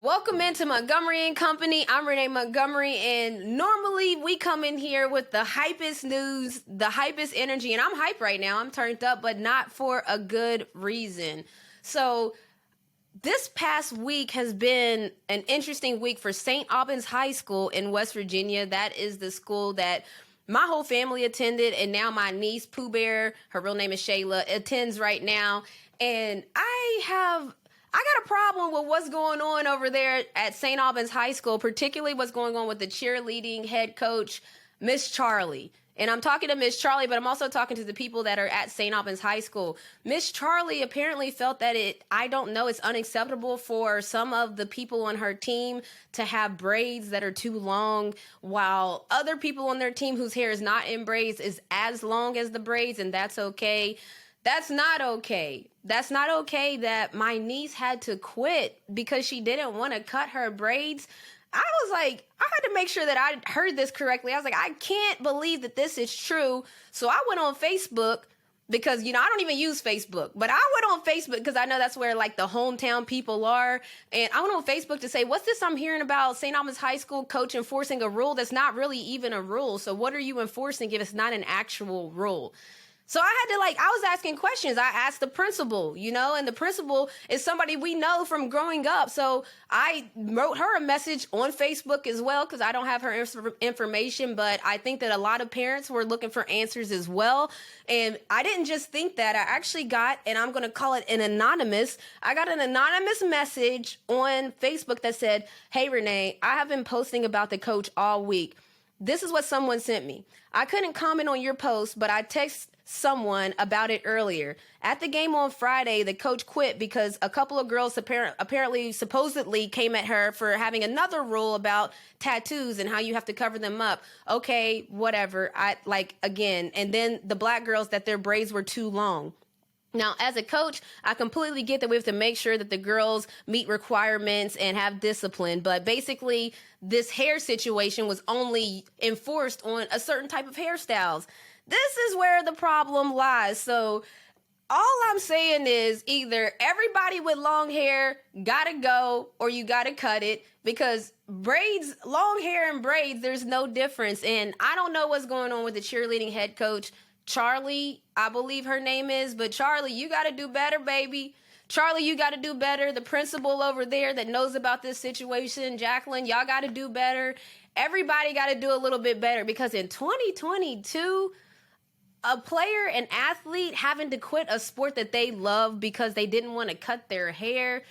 Welcome into Montgomery and Company. I'm Renee Montgomery, and normally we come in here with the hypest news, the hypest energy, and I'm hyped right now. I'm turned up, but not for a good reason. So this past week has been an interesting week for St. Albans High School in West Virginia. That is the school that my whole family attended, and now my niece, Pooh Bear, her real name is Shayla, attends right now. And I got a problem with what's going on over there at St. Albans High School, particularly what's going on with the cheerleading head coach, Miss Charlie. And I'm talking to Miss Charlie, but I'm also talking to the people that are at St. Albans High School. Miss Charlie apparently felt that it's unacceptable for some of the people on her team to have braids that are too long, while other people on their team whose hair is not in braids is as long as the braids, and that's okay. That's not okay. That's not okay that my niece had to quit because she didn't want to cut her braids. I was like, I had to make sure that I heard this correctly. I was like, I can't believe that this is true. So I went on Facebook because, I don't even use Facebook, but I went on Facebook because I know that's where like the hometown people are. And I went on Facebook to say, what's this I'm hearing about St. Albans High School coach enforcing a rule that's not really even a rule? So what are you enforcing if it's not an actual rule? So I was asking questions. I asked the principal, and the principal is somebody we know from growing up. So I wrote her a message on Facebook as well because I don't have her information, but I think that a lot of parents were looking for answers as well. And I didn't just think that. I actually got, and I'm going to call it I got an anonymous message on Facebook that said, "Hey, Renee, I have been posting about the coach all week. This is what someone sent me. I couldn't comment on your post, but I texted someone about it earlier. At the game on Friday, the coach quit because a couple of girls supposedly came at her for having another rule about tattoos and how you have to cover them up. Okay, whatever. And then the black girls that their braids were too long. Now, as a coach, I completely get that we have to make sure that the girls meet requirements and have discipline. But basically, this hair situation was only enforced on a certain type of hairstyles. This is where the problem lies. So all I'm saying is either everybody with long hair gotta go or you gotta cut it, because braids, long hair and braids, there's no difference. And I don't know what's going on with the cheerleading head coach, Charlie, I believe her name is, but Charlie, you got to do better, baby. Charlie, you got to do better. The principal over there that knows about this situation, Jacqueline, y'all got to do better. Everybody got to do a little bit better, because in 2022, a player, an athlete having to quit a sport that they love because they didn't want to cut their hair,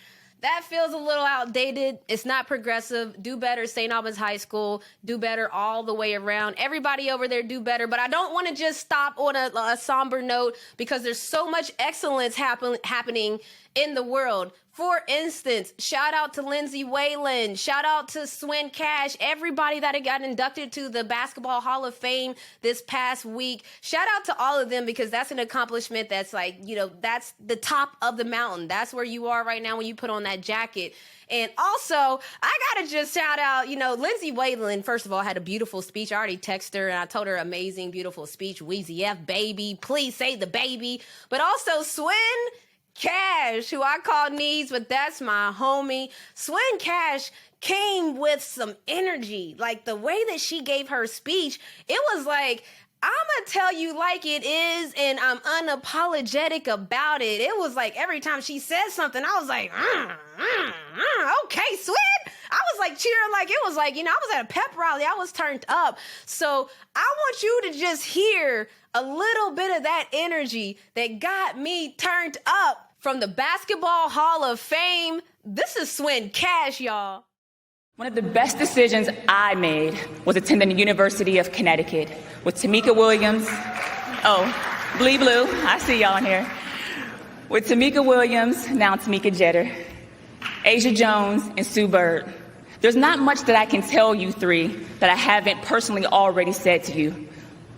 that feels a little outdated. It's not progressive. Do better, St. Albans High School. Do better all the way around. Everybody over there do better. But I don't want to just stop on a somber note, because there's so much excellence happening in the world. For instance, shout out to Lindsay Whalen, shout out to Swin Cash, everybody that got inducted to the Basketball Hall of Fame this past week. Shout out to all of them, because that's an accomplishment that's that's the top of the mountain. That's where you are right now when you put on that jacket. And also, I got to just shout out, Lindsay Whalen, first of all, had a beautiful speech. I already texted her and I told her amazing, beautiful speech. Weezy F, baby. Please say the baby. But also Swin Cash, who I call Needs, but that's my homie. Swin Cash came with some energy. Like, the way that she gave her speech, it was like, I'm going to tell you like it is, and I'm unapologetic about it. It was like every time she said something, I was like, okay, Swin. I was like cheering, like it was like, I was at a pep rally. I was turned up. So I want you to just hear a little bit of that energy that got me turned up from the Basketball Hall of Fame. This is Swin Cash, y'all. One of the best decisions I made was attending the University of Connecticut with Tamika Williams. Oh, Blee Blue, I see y'all in here. With Tamika Williams, now Tamika Jeter, Asia Jones, and Sue Bird. There's not much that I can tell you three that I haven't personally already said to you.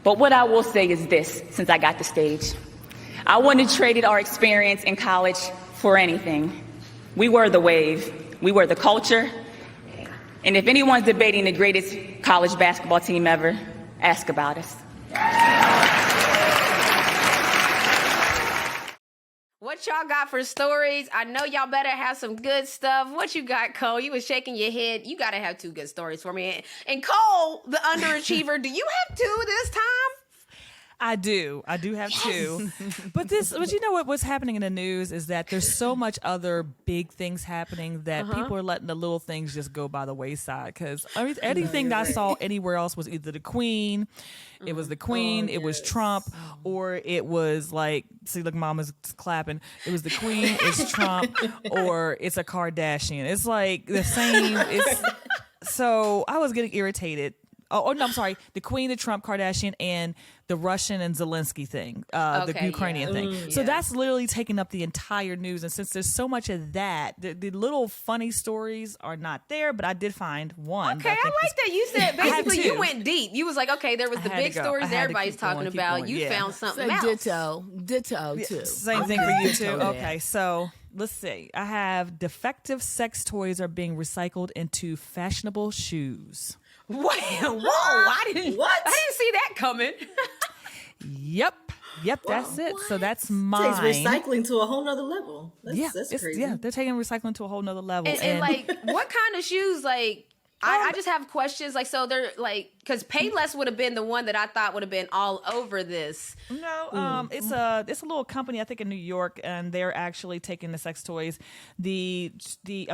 But what I will say is this, since I got the stage. I wouldn't have traded our experience in college for anything. We were the wave. We were the culture. And if anyone's debating the greatest college basketball team ever, ask about us. What what y'all got for stories? I know y'all better have some good stuff. What you got, Cole? You was shaking your head. You got to have 2 good stories for me. And Cole, the underachiever, do you have 2 this time? I do have 2. But you know what's happening in the news is that there's so much other big things happening that people are letting the little things just go by the wayside. Because anything that I saw anywhere else was either the Queen, it was the Queen, it was Trump, or it was like, see, look, Mama's clapping. It was the Queen, it's Trump, or it's a Kardashian. It's like the same. So I was getting irritated. Oh, no, I'm sorry. The Queen, the Trump, Kardashian, and the Russian and Zelensky thing, the Ukrainian thing. So that's literally taking up the entire news. And since there's so much of that, the little funny stories are not there, but I did find one. Okay, I like that. You said basically you went deep. You was like, okay, there was the big stories that everybody's talking about. You found something else. Ditto, too. Same thing for you, too. Okay, so let's see. I have defective sex toys are being recycled into fashionable shoes. Whoa! I didn't see that coming. Yep, that's it. So that's mine. Takes recycling to a whole nother level. That's crazy. Yeah, they're taking recycling to a whole nother level. And like, what kind of shoes? Like, I just have questions. Like, so they're like, because Payless would have been the one that I thought would have been all over this. No, it's a little company I think in New York, and they're actually taking the sex toys, I'm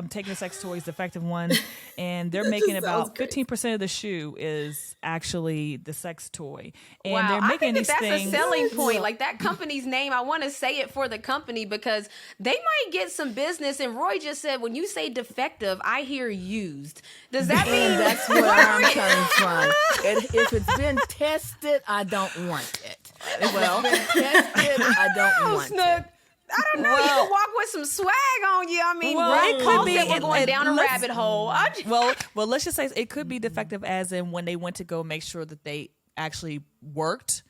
taking the sex toys, defective ones, and they're making about 15% of the shoe is actually the sex toy, and they're making I think that's things. A selling point. Like that company's name, I want to say it for the company because they might get some business. And Roy just said, when you say defective, I hear used. Does that mean that's where I'm coming from? If it's been tested, I don't want it. Well, if it's been tested, I don't want Snook. it. I don't know. You can walk with some swag on you. I mean, it could be. We're going down a rabbit hole. Well, let's just say it could be defective, as in when they went to go make sure that they actually worked.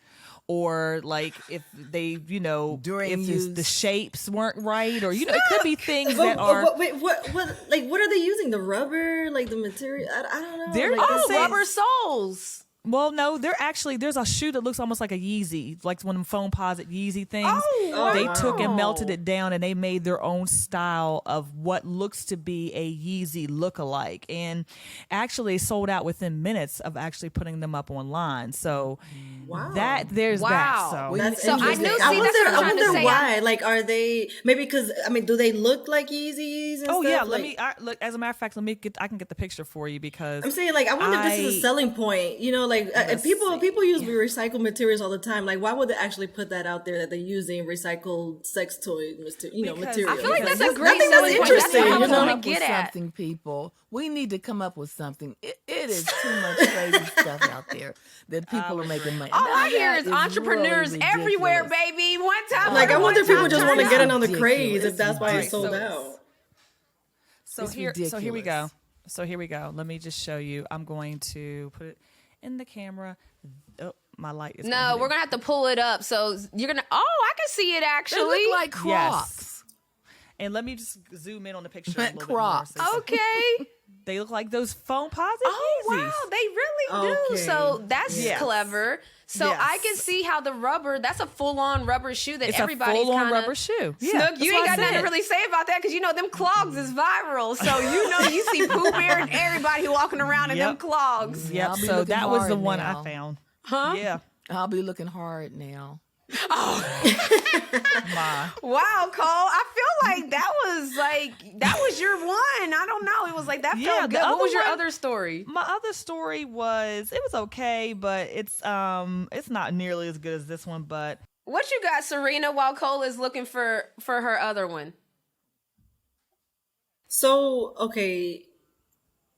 Or like if they, the shapes weren't right, or it could be things that are. Wait, what are they using? The rubber, like the material? I don't know. They're rubber soles. Well, no, there's a shoe that looks almost like a Yeezy, like one of them foam posit Yeezy things. They took and melted it down, and they made their own style of what looks to be a Yeezy lookalike, and actually sold out within minutes of actually putting them up online. So that. So that's so I interesting. knew. I wonder why. Like, are they maybe because do they look like Yeezys? And stuff? Yeah. Like, Look. As a matter of fact, I can get the picture for you because I'm saying like I wonder if this is a selling point. People use recycled materials all the time. Like, why would they actually put that out there that they're using recycled sex toy, material? I feel like that's a great selling point. Interesting. That's what You know? I want to get at. Something, people. We need to come up with something. It is too much crazy stuff out there that people are making money. All I hear is entrepreneurs really everywhere, baby. One time, Like, I wonder if people just want to get in on the ridiculous. craze if that's why it's sold out. So here we go. Let me just show you. I'm going to put it in the camera. Oh, my light is. No, we're gonna have to pull it up. So you're gonna. Oh, I can see it actually. They look like Crocs. Yes. And let me just zoom in on the picture a little Crocs. bit more. Okay. They look like those foam posit Oh Yeezys. wow, they really do. Okay. So that's clever. So Yes. I can see how the rubber. That's a full-on rubber shoe that It's everybody's a full-on kinda, rubber shoe. Snook, that's you what ain't I got nothing to said. really say about that because them clogs is viral. So you see Pooh Bear and everybody walking around in them clogs. Yep. I'll be So looking that was the hard one now. I found. Huh? Yeah. I'll be looking hard now. My. Wow, Cole. I feel like that was your one. I don't know. It was like that felt good. What was your other story? My other story was okay, but it's not nearly as good as this one. But What you got, Serena, while Cole is looking for her other one? So, okay,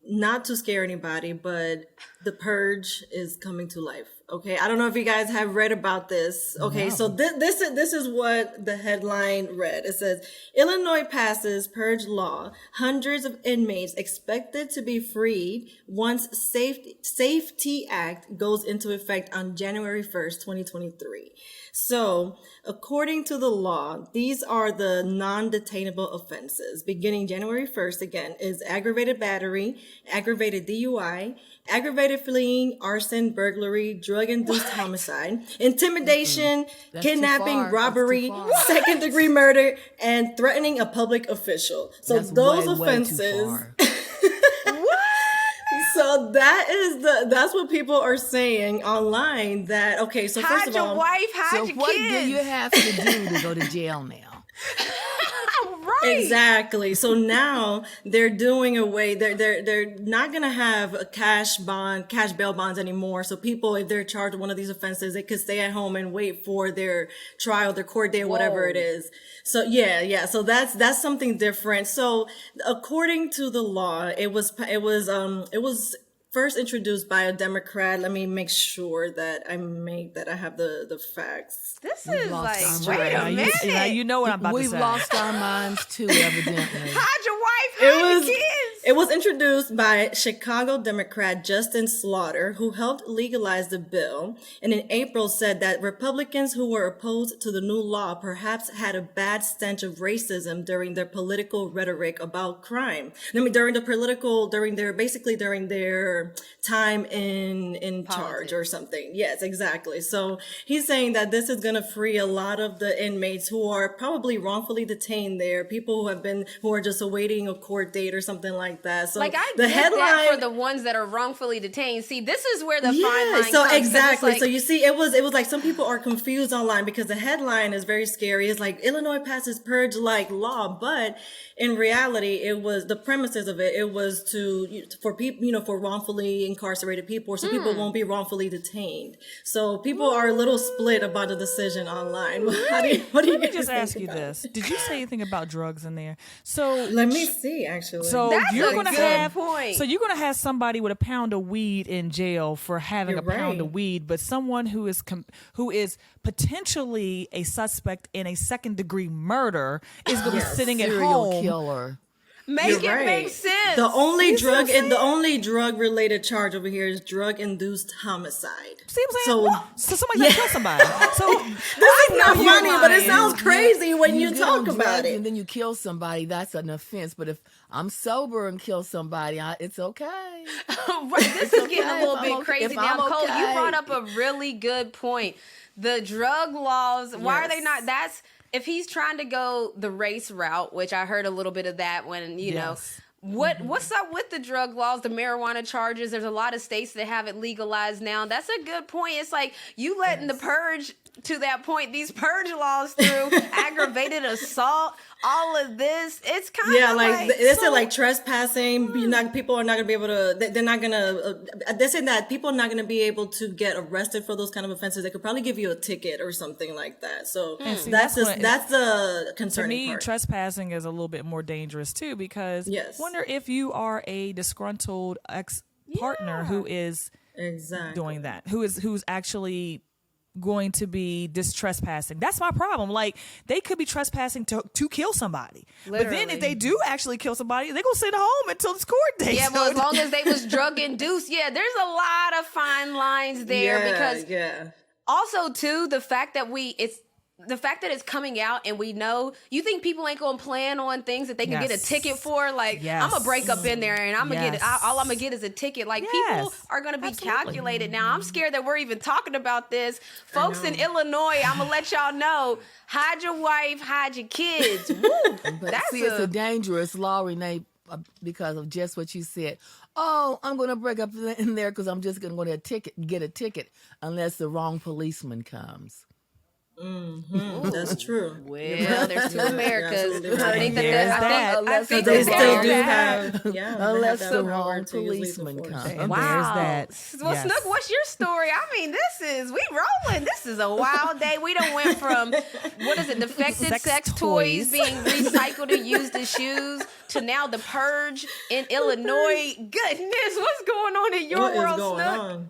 not to scare anybody, but The Purge is coming to life. Okay, I don't know if you guys have read about this. Okay, so this is what the headline read. It says, Illinois passes purge law. Hundreds of inmates expected to be freed once Safety Act goes into effect on January 1st, 2023. So, according to the law, these are the non-detainable offenses. Beginning January 1st, again, is aggravated battery, aggravated DUI, aggravated aggravated fleeing, arson, burglary, drug-induced homicide, intimidation, That's too kidnapping, far. robbery, That's too far. second-degree murder, and threatening a public official. So That's those way, way too offenses. far. So that's what people are saying online. That okay. So first Hide of your all, wife, hide So your what kids. do you have to do to go to jail now? Right. exactly. So now they're doing away. They're not gonna have a cash bail bonds anymore. So people, if they're charged with one of these offenses, they could stay at home and wait for their trial, their court day, whatever it is. So yeah. So that's something different. So according to the law, it was first introduced by a Democrat. Let me make sure that I have the facts. This We've is lost like, our wait a mind. minute. You know what I'm about We've to say. lost our minds too, evidently. Hide your wife, hide your kids. It was introduced by Chicago Democrat Justin Slaughter, who helped legalize the bill, and in April said that Republicans who were opposed to the new law perhaps had a bad stench of racism during their political rhetoric about crime. I mean, during their time in charge or something. Yes, exactly. So he's saying that this is going to free a lot of the inmates who are probably wrongfully detained there, people who are just awaiting a court date or something like that. So Like I the get headline that for the ones that are wrongfully detained. See, this is where the fine line so comes. 'cause it's exactly. like- So you see, it was like some people are confused online because the headline is very scary. It's like Illinois passes purge-like law, but in reality, it was the premises of it. It was for people, for wrongfully incarcerated people, so people won't be wrongfully detained. So people are a little split about the decision online. What do you Let me guys just think ask you about this: Did you say anything about drugs in there? So Let me see. Actually, So That's you're a gonna good have point. So you're gonna have somebody with a pound of weed in jail for having You're a pound right. of weed, but someone who is potentially a suspect in a second-degree murder is gonna be sitting at Serial home. killer. make You're it right. make sense. The only drug related charge over here is drug induced homicide. See what I'm saying? So somebody's gonna kill somebody. So This is not you're funny, but it lying. sounds crazy when you get talk on about drugs it. and then you kill somebody, that's an offense. But if I'm sober and kill somebody, it's okay. Right, this is getting a okay little if bit I'm- crazy if now. I'm Cole, you okay. brought up a really good point. The drug laws, why are they Yes. not? That's if he's trying to go the race route, which I heard a little bit of that when, Yes. What's up with the drug laws, the marijuana charges? There's a lot of states that have it legalized now. That's a good point. It's like you letting the purge to that point, these purge laws through aggravated assault, all of this. It's kind of like they said like trespassing. People are not gonna be able to. They're not gonna. They said that people are not gonna be able to get arrested for those kind of offenses. They could probably give you a ticket or something like that. So see, that's that's the to concerning me, part. trespassing is a little bit more dangerous too, because Yes. wonder if you are a disgruntled ex-partner who is Exactly. doing that, who's actually going to be trespassing. That's my problem. Like, they could be trespassing to kill somebody. But then Literally. if they do actually kill somebody, they're going to sit home until it's court day. Yeah, So well, as long as they was drug induced, yeah, there's a lot of fine lines there because also too the fact that it's coming out and we know, you think people ain't gonna plan on things that they can get a Yes. ticket for? Like, Yes. I'm gonna break up in there and I'm gonna get it. Yes. All I'm gonna get is a ticket. Like, people Yes. are gonna be Absolutely. calculated now. I'm scared that we're even talking about this. Folks in Illinois, I'm gonna let y'all know, hide your wife, hide your kids. Woo, But that's see, it's a dangerous law, Renee, because of just what you said. Oh, I'm going to break up in there because I'm just going to get a ticket unless the wrong policeman comes. That's true. Well, there's two Americas. absolutely I think right. that I think They that still there's do that. have, Unless they the have that power wrong to use lethal policeman force. comes. And Wow. there's that. Well, Yes. Snook, what's your story? I mean, we rolling. This is a wild day. We done went from, defected sex toys toys. being recycled and used as shoes to now the purge in Illinois. Goodness, what's going on in your What is world, going Snook? on?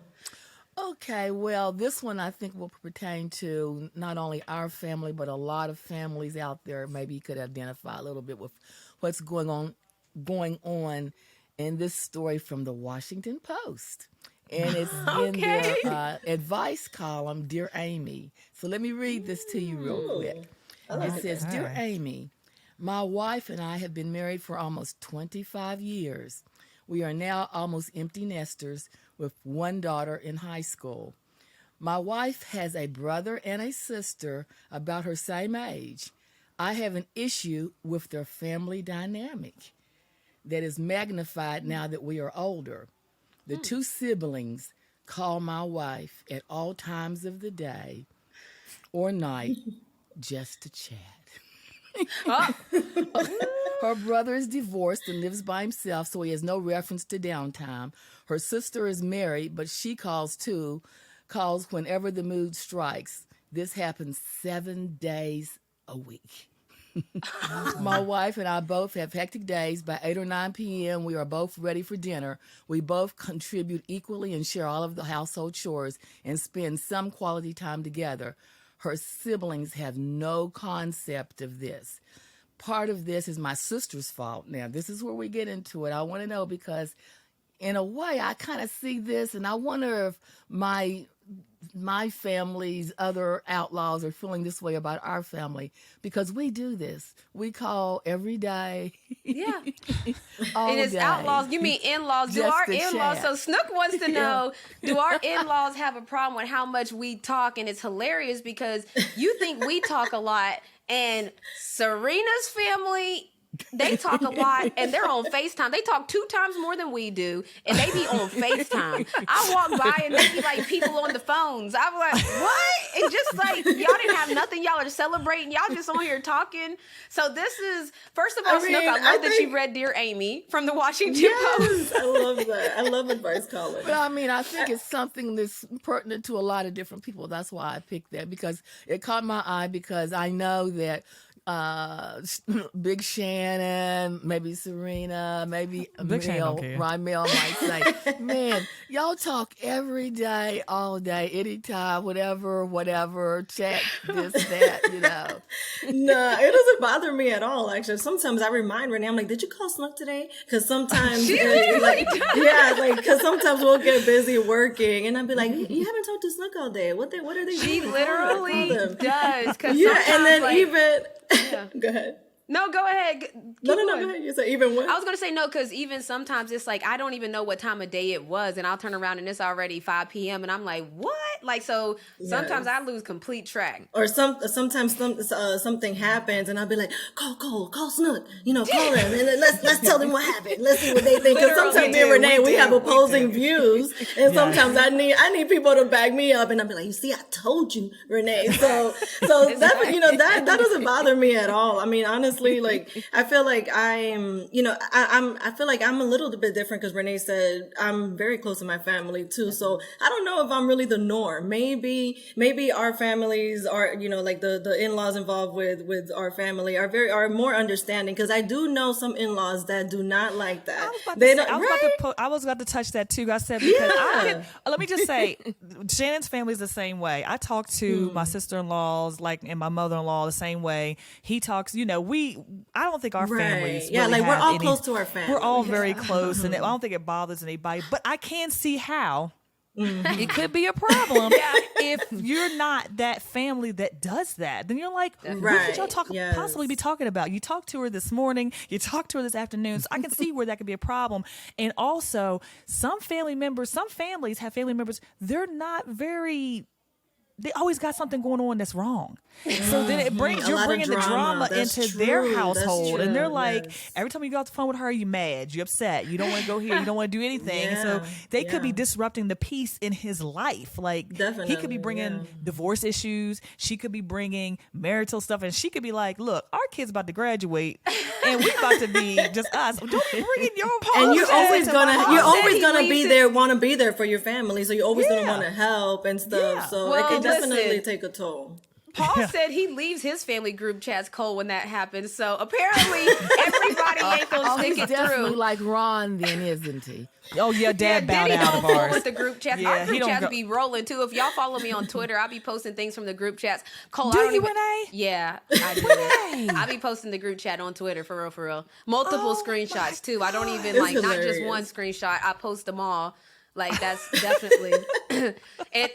Okay, well, this one I think will pertain to not only our family, but a lot of families out there. Maybe you could identify a little bit with what's going on in this story from the Washington Post. And it's in their advice column, Dear Amy. So let me read this to you real quick. It says, Dear Amy, my wife and I have been married for almost 25 years. We are now almost empty nesters with one daughter in high school. My wife has a brother and a sister about her same age. I have an issue with their family dynamic that is magnified now that we are older. The two siblings call my wife at all times of the day or night just to chat. Her brother is divorced and lives by himself, so he has no reference to downtime. Her sister is married, but she calls whenever the mood strikes. This happens 7 days a week. My wife and I both have hectic days. By 8 or 9 p.m., we are both ready for dinner. We both contribute equally and share all of the household chores and spend some quality time together. Her siblings have no concept of this. Part of this is my sister's fault. Now, this is where we get into it. I want to know because, in a way, I kind of see this, and I wonder if my family's other outlaws are feeling this way about our family, because we do this. We call every day. Yeah. All It is day. outlaws. You mean in-laws? Do Just our to in-laws? chat. So Snook wants to know, do our in-laws have a problem with how much we talk? And it's hilarious because you think we talk a lot, and Serena's family, they talk a lot, and they're on FaceTime. They talk 2 times more than we do, and they be on FaceTime. I walk by, and they be like people on the phones. I'm like, what? It's just like, y'all didn't have nothing. Y'all are celebrating. Y'all just on here talking. So this is, first of all, I mean, Snook, I love I that think- you read Dear Amy from the Washington Post. Yes, I love that. I love advice column. But I mean, I think it's something that's pertinent to a lot of different people. That's why I picked that, because it caught my eye, because I know that Big Shannon, maybe Serena, maybe Big Shannon Mel, don't care. right? Mel might say, man, y'all talk every day, all day, anytime, whatever, chat, this, that, No, it doesn't bother me at all. Actually, sometimes I remind Renee, I'm like, "Did you call Snook today?" Because sometimes, because sometimes we'll get busy working, and I'll be like, "You haven't talked to Snook all day. What are they She doing? literally Call them." does. Yeah, and then like, even go ahead. No, go ahead. Keep No, going. go ahead. You said even what? I was going to say no, because even sometimes it's like, I don't even know what time of day it was, and I'll turn around and it's already 5 p.m. and I'm like, what? Like, so sometimes I lose complete track. Or sometimes something happens, and I'll be like, call Snook, call him, and then let's tell them what happened. Let's see what they think. Because Literally, sometimes me and Renee, we have opposing do. views, and sometimes I need people to back me up, and I'll be like, you see, I told you, Renee. So that doesn't bother me at all. I mean, honestly, like, I feel like I feel like I'm a little bit different, because Renee said I'm very close to my family too. So I don't know if I'm really the norm. Maybe our families are, like the in-laws involved with our family are more understanding, because I do know some in-laws that do not like that. I was about to touch that too. I said, because let me just say, Shannon's family is the same way. I talk to my sister-in-laws and my mother-in-law the same way. He talks, I don't think our families Yeah, really like we're have all any- close to our family. We're all very close, and I don't think it bothers anybody. But I can see how it could be a problem if you're not that family that does that. Then you're like, what could y'all possibly be talking about? You talked to her this morning, you talked to her this afternoon, so I can see where that could be a problem. And also, some families have family members, they're not very... They always got something going on that's wrong. So then you're bringing the drama into their household. And they're like, every time you go off the phone with her, you're mad, you're upset, you don't want to go here, you don't want to do anything. So they could be disrupting the peace in his life. Like, he could be bringing divorce issues. She could be bringing marital stuff. And she could be like, look, our kid's about to graduate and we about to be just us. Don't be bringing your and you're always gonna be there, want to be there for your family. So you're always gonna want to help and stuff. Yeah. So Well, it can definitely listen. take a toll. Paul said he leaves his family group chats cold when that happens. So apparently everybody ain't gonna he's stick it definitely through. like Ron then, isn't he? Oh, yeah, Dad bowed Denny out don't of fool ours. with the group chats. Yeah, Our he group don't chats go- be rolling too. If y'all follow me on Twitter, I'll be posting things from the group chats. Cole, Do I don't you, even, Renee? Yeah, I do. I be posting the group chat on Twitter for real. Multiple screenshots too. I don't even It's not just hilarious. one screenshot. I post them all. Like, that's definitely. And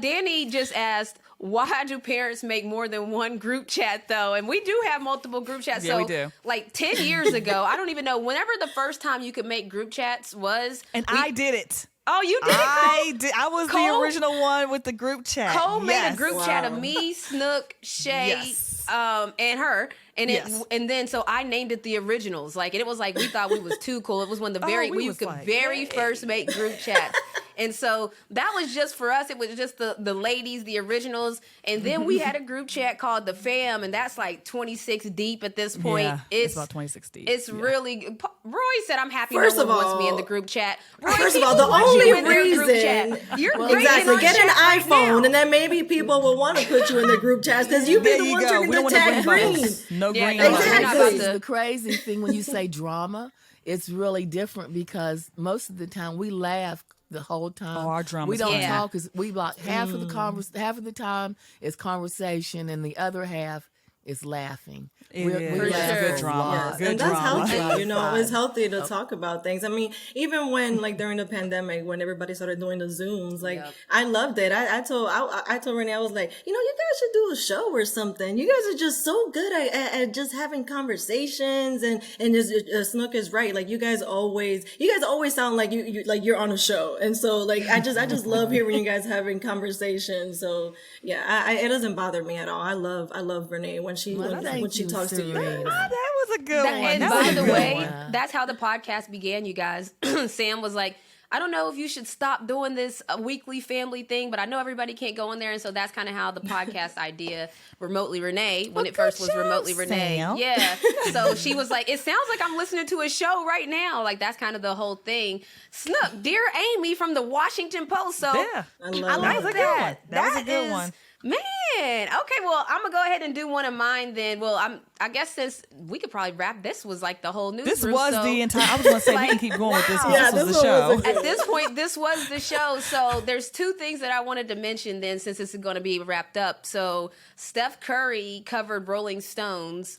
Danny just asked, why do parents make more than one group chat though? And we do have multiple group chats. Yeah, so we do. like 10 years ago, I don't even know, whenever the first time you could make group chats was. I did it. Oh, you did it, I Cole? did. I was Cole? the original one with the group chat. Cole made a Yes. group chat of me, Snook, Shay, Yes. and her. And Yes. and then so I named it the originals. Like, and it was like we thought we was too cool. It was when the very we we was could like, very yay. first make group chats. And so that was just for us. It was just the ladies, the originals. And then we had a group chat called the Fam, and that's like 26 deep at this point. Yeah, it's about 26 deep. It's Yeah. really. Roy said, "I'm happy First no of one wants me all- in the group chat." Roy, First of all, people the want only you in their group reason- chat. You're Well, bringing Exactly. on Get an chat right iPhone, now. and then maybe people will want to put you in the group chats because you be There the you one go. turning We the don't want no tag green green. bubbles. No Yeah, green no, bubbles. we're not Exactly. about This is to- the crazy thing when you say drama. It's really different because most of the time we laugh the whole time. Oh, our drama's we don't funny. talk because we like half of the half of the time is conversation and the other half is laughing. It We is. For laugh sure. a Good drama. lot. Good And that's drama. healthy, you know. Right. It's healthy to talk about things. I mean, even when like during the pandemic, when everybody started doing the Zooms, like Yep. I loved it. I told Renee, I was like, you guys should do a show or something. You guys are just so good at just having conversations, and just Snook is right. Like you guys always sound like you're on a show, and so like I just love hearing you guys having conversations. So yeah, it doesn't bother me at all. I love Renee when she Well, when thank she you, talks to you. Serena. Ah, that was a good one. And That by was a the good way, one. that's how the podcast began, you guys. Sam was like, I don't know if you should stop doing this weekly family thing, but I know everybody can't go in there. And so that's kind of how the podcast idea, Remotely Renee, when it first was job, Remotely Renee. Sam. Yeah. So she was like, it sounds like I'm listening to a show right now. Like, that's kind of the whole thing. Snook, Dear Amy from the Washington Post. So Yeah. I love I like That was a good that. one. That was a good is- one. Man, okay, well, I'm gonna go ahead and do one of mine then. Well, I guess since we could probably wrap, this was like the whole newsroom. This was so, the entire. I was going to say we can like, keep going with this. wow. Because Yeah, this was this the one was show. a At this point, this was the show. So there's two things that I wanted to mention then, since this is going to be wrapped up. So Steph Curry covered Rolling Stones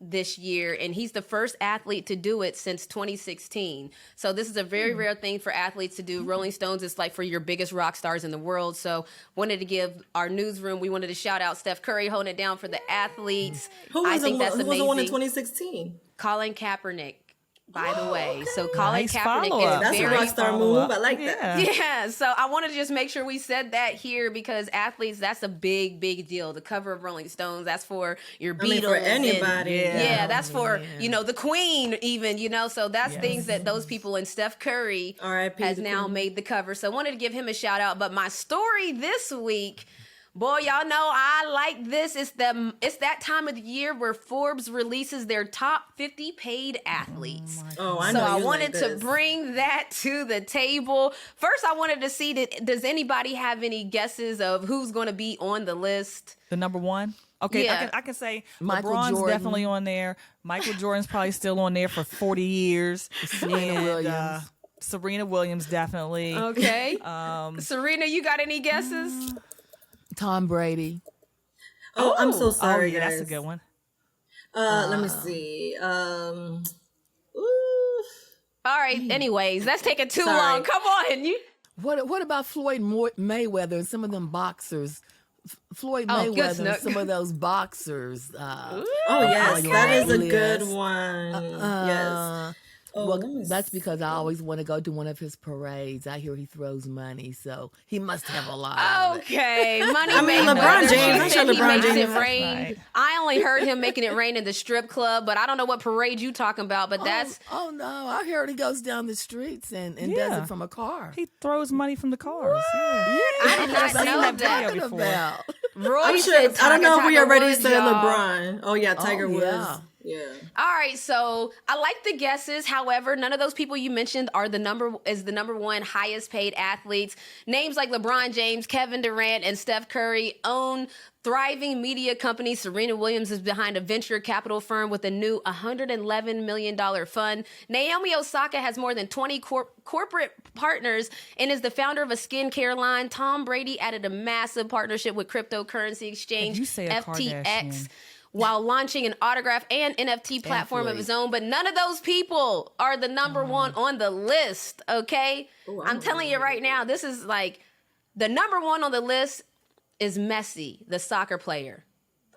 this year, and he's the first athlete to do it since 2016. So this is a very rare thing for athletes to do. Rolling Stones is like for your biggest rock stars in the world. So wanted to give our newsroom, we wanted to shout out Steph Curry holding it down for the athletes. Who I was think that's who was the one in amazing. 2016? Colin Kaepernick, by the way. So Colin Nice Kaepernick follow-up. is That's a very rock star follow-up. move. I like that. Yeah. yeah, so I wanted to just make sure we said that here because athletes, that's a big, big deal. The cover of Rolling Stones, that's for your Beatles. I mean, for and- anybody. yeah, that's for, the Queen even, so that's Yes. things that those people, and Steph Curry R.I.P. has the now Queen. made the cover. So I wanted to give him a shout out. But my story this week, boy, y'all know I like this. It's that time of the year where Forbes releases their top 50 paid athletes. Oh, I So know. I you wanted like to this. bring that to the table. First, I wanted to see does anybody have any guesses of who's going to be on the list? The number one. Okay, Yeah. I can say Michael LeBron's Jordan. definitely on there. Michael Jordan's probably still on there for 40 years. Serena Williams. Serena Williams definitely. Okay. Serena, you got any guesses? Tom Brady. Oh, I'm so Oh sorry, yeah, guys. that's a good one. Let me see. Ooh. All right. Anyways, that's taking too Sorry. long. Come on. What about Floyd Mayweather and some of them boxers? Floyd Oh, good, Mayweather and Snook. some of those boxers. Oh yes, okay. that is a Yes. good one. Yes. Oh, Well, let me that's because I always want to go to one of his parades. I hear he throws money, so he must have a lot. Of it. Okay, money. I mean, Mayweather. LeBron She James. I'm said sure he LeBron makes James. it rain. Right. I only heard him making it rain in the strip club, but I don't know what parade you talking about. But that's Oh no! I heard he goes down the streets and does Yeah. it from a car. He throws money from the cars. Yeah. I did not I've seen know that that. video Talking before. about. Roy I'm sure. said I don't know if we Tiger already Woods, said y'all. LeBron. Oh yeah, Tiger Oh, Woods. yeah. Yeah. All right, so I like the guesses. However, none of those people you mentioned are the number one highest paid athletes. Names like LeBron James, Kevin Durant, and Steph Curry own thriving media companies. Serena Williams is behind a venture capital firm with a new $111 million fund. Naomi Osaka has more than 20 corporate partners and is the founder of a skincare line. Tom Brady added a massive partnership with cryptocurrency exchange If you say a FTX. Kardashian. While launching an autograph and NFT platform of his own. But none of those people are the number one on the list, okay? Ooh, I'm telling you right now, this is like the number one on the list. is Messi, the soccer player.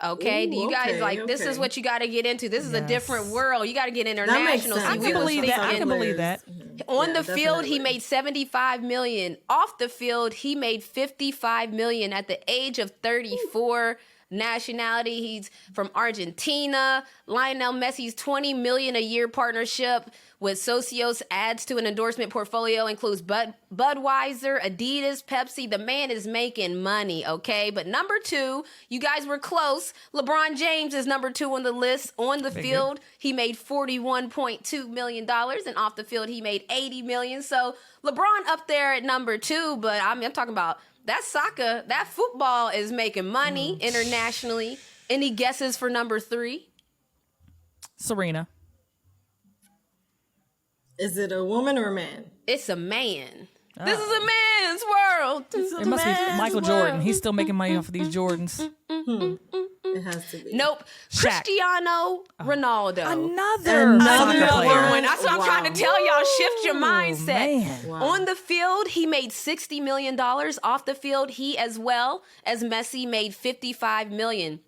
Okay, do you Ooh, guys okay, this is okay. what you got to get into. This is a Yes. different world. You got to get international. sense. See, I we can was believe that. I thinking- can believe that. on Yeah, the field, he definitely. made 75 million. Off the field, he made 55 million at the age of 34. Nationality, he's from Argentina. Lionel Messi's 20 million a year partnership with Socios adds to an endorsement portfolio, includes Budweiser, Adidas, Pepsi. The man is making money, okay? But number 2, you guys were close. LeBron James is number 2 on the list. On the field, he made $41.2 million, and off the field, he made $80 million. So LeBron up there at number 2, but I'm talking about that soccer, that football is making money internationally. Any guesses for number 3? Serena. Is it a woman or a man? It's a man. This is a man's world. It must be Michael Jordan. He's still making money off of these Jordans. It has to be. Nope. Shaq. Cristiano Ronaldo. Another Another soccer player. one. That's what I'm trying to tell y'all. Shift your mindset. Man. On the field, he made $60 million. Off the field, he as well as Messi made $55 million.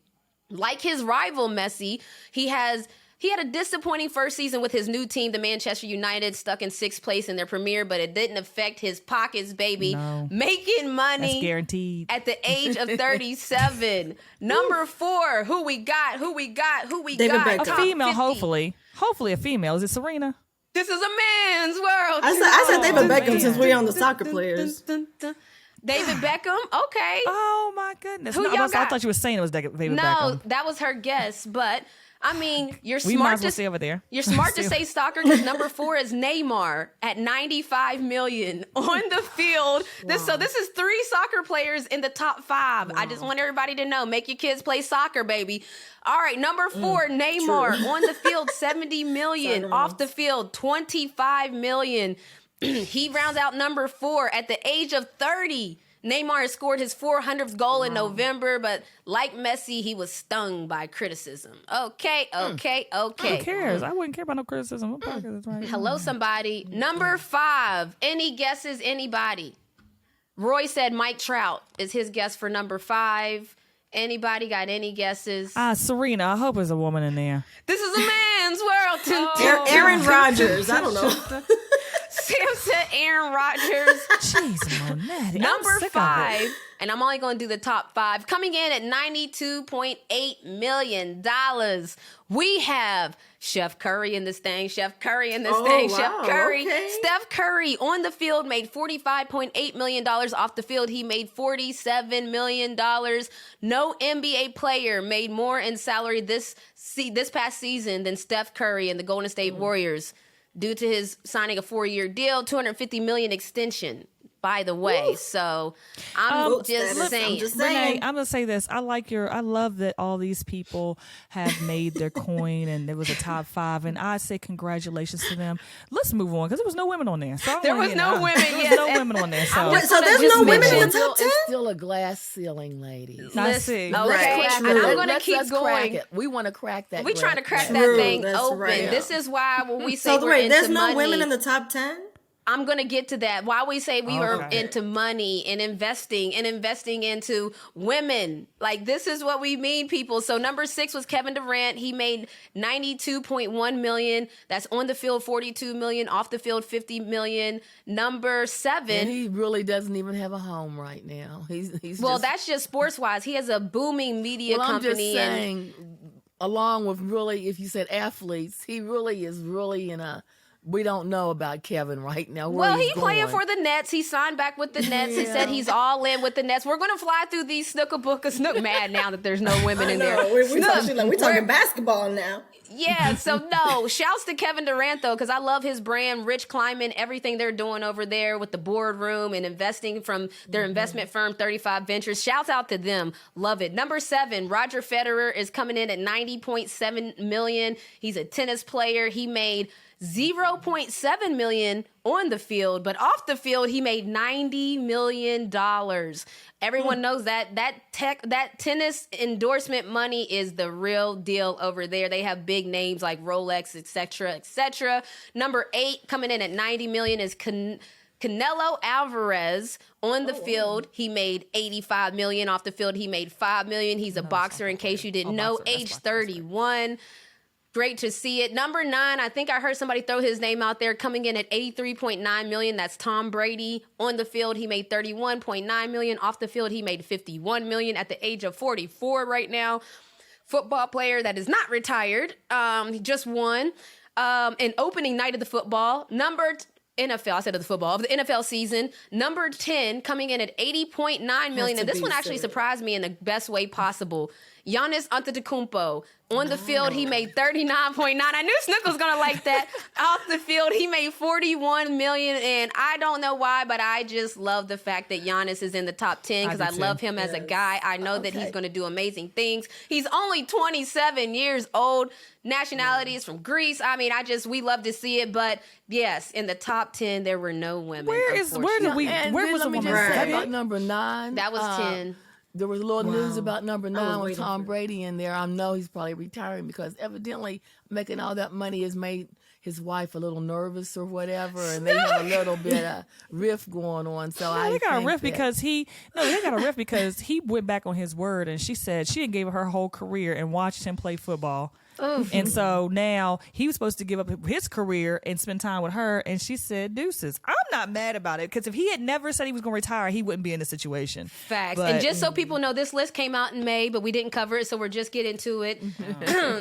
Like his rival Messi, he had a disappointing first season with his new team, the Manchester United, stuck in 6th place in their premiere, but it didn't affect his pockets, baby. No. Making money. That's guaranteed. At the age of 37. Number 4, who we got? David got? Beckham. A Top female, 50. hopefully a female. Is it Serena? This is a man's world. I said David Beckham man. since we're on the soccer players. David Beckham? Okay. Oh my goodness! Who No, y'all I got? thought you were saying it was David No, Beckham. that was her guess, but I mean, you're We might smart as well to stay over there. You're smart to See- say soccer because number 4 is Neymar at 95 million on the field. So this is 3 soccer players in the top 5. I just want everybody to know, make your kids play soccer, baby. All right, number 4, Neymar on the field, 70 million. Soccer Off moms. the field, 25 million. He rounds out number 4 at the age of 30. Neymar has scored his 400th goal in November, but like Messi, he was stung by criticism. Okay. Who cares? I wouldn't care about no criticism. What podcast is right? Hello, somebody. Number 5. Any guesses? Anybody? Roy said Mike Trout is his guess for number 5. Anybody got any guesses? Serena. I hope there's a woman in there. This is a man's world. Aaron Rodgers. I don't know. Sam said Aaron Rodgers. Jeez, Monetti. Number I'm sick of it. 5, and I'm only going to do the top 5. Coming in at $92.8 million. We have Chef Curry in this thing. Chef Curry in this Oh, thing. wow, Chef Curry. okay. Steph Curry on the field made $45.8 million. Off the field, he made $47 million. No NBA player made more in salary this past season than Steph Curry and the Golden State Warriors, due to his signing a 4-year deal, $250 million extension, by the way. So I'm just saying. Renee, I'm gonna say this. I love that all these people have made their coin, and there was a top 5, and I say congratulations to them. Let's move on because there was no women on there. So I don't There wanna was hear no that. women, There was yes. no women on there. So Wait, so there's just no women in the mention- top 10? It's still a glass ceiling, ladies. I Listen, see. okay, Right. and I'm True. going to Let's keep crack going. it. We want to crack that. We trying to crack glass. that True, thing that's open. right. This is why when we say So we're wait, into there's no money, women in the top 10? I'm going to get to that. Why we say we were Okay. into money and investing into women. Like, this is what we mean, people. So number 6 was Kevin Durant. He made $92.1 million. That's on the field, $42 million. Off the field, $50 million. Number 7. And he really doesn't even have a home right now. He's Well, just, that's just sports wise. He has a booming media well, I'm just company. and saying, along with really, if you said athletes, he really is really in a. We don't know about Kevin right now. Where Well, he's he playing going. for the Nets. He signed back with the Nets. He said he's all in with the Nets. We're going to fly through these Snook mad now that there's no women in there. We're talking basketball now. Yeah, so no. Shouts to Kevin Durant, though, because I love his brand, Rich Kleiman, everything they're doing over there with the boardroom and investing from their investment firm, 35 Ventures. Shouts out to them. Love it. Number 7, Roger Federer is coming in at $90.7 million. He's a tennis player. He made $0.7 million on the field, but off the field he made $90 million. Everyone knows that tennis endorsement money is the real deal over there. They have big names like Rolex, etc., etc. Number 8 coming in at $90 million is Canelo Alvarez on the field, he made $85 million. Off the field, he made $5 million. He's a boxer, in case you didn't know, age 31. Great to see it. Number 9, I think I heard somebody throw his name out there, coming in at $83.9 million. That's Tom Brady. On the field, he made $31.9 million. Off the field, he made $51 million at the age of 44 right now. Football player that is not retired. He just won an opening night of the football. NFL, I said of the football, of the NFL season. Number 10, coming in at $80.9 million. And this one actually surprised me in the best way possible. Giannis Antetokounmpo. On the field, he made $39.9. I knew Snook was going to like that. Off the field, he made $41 million. And I don't know why, but I just love the fact that Giannis is in the top 10 because I love him as a guy. I know that he's going to do amazing things. He's only 27 years old. Nationality is from Greece. I mean, we love to see it. But yes, in the top 10, there were no women. Where was the woman? About number 9? That was 10. There was a little news about number 9 with Tom Brady in there. I know he's probably retiring because evidently making all that money has made his wife a little nervous or whatever, and they have a little bit of riff going on. So they got a riff because he went back on his word, and she said she gave her whole career and watched him play football. Oof. And so now he was supposed to give up his career and spend time with her, and she said deuces. I'm not mad about it because if he had never said he was going to retire, he wouldn't be in this situation. Facts. And just so people know, this list came out in May, but we didn't cover it, so we're just getting to it.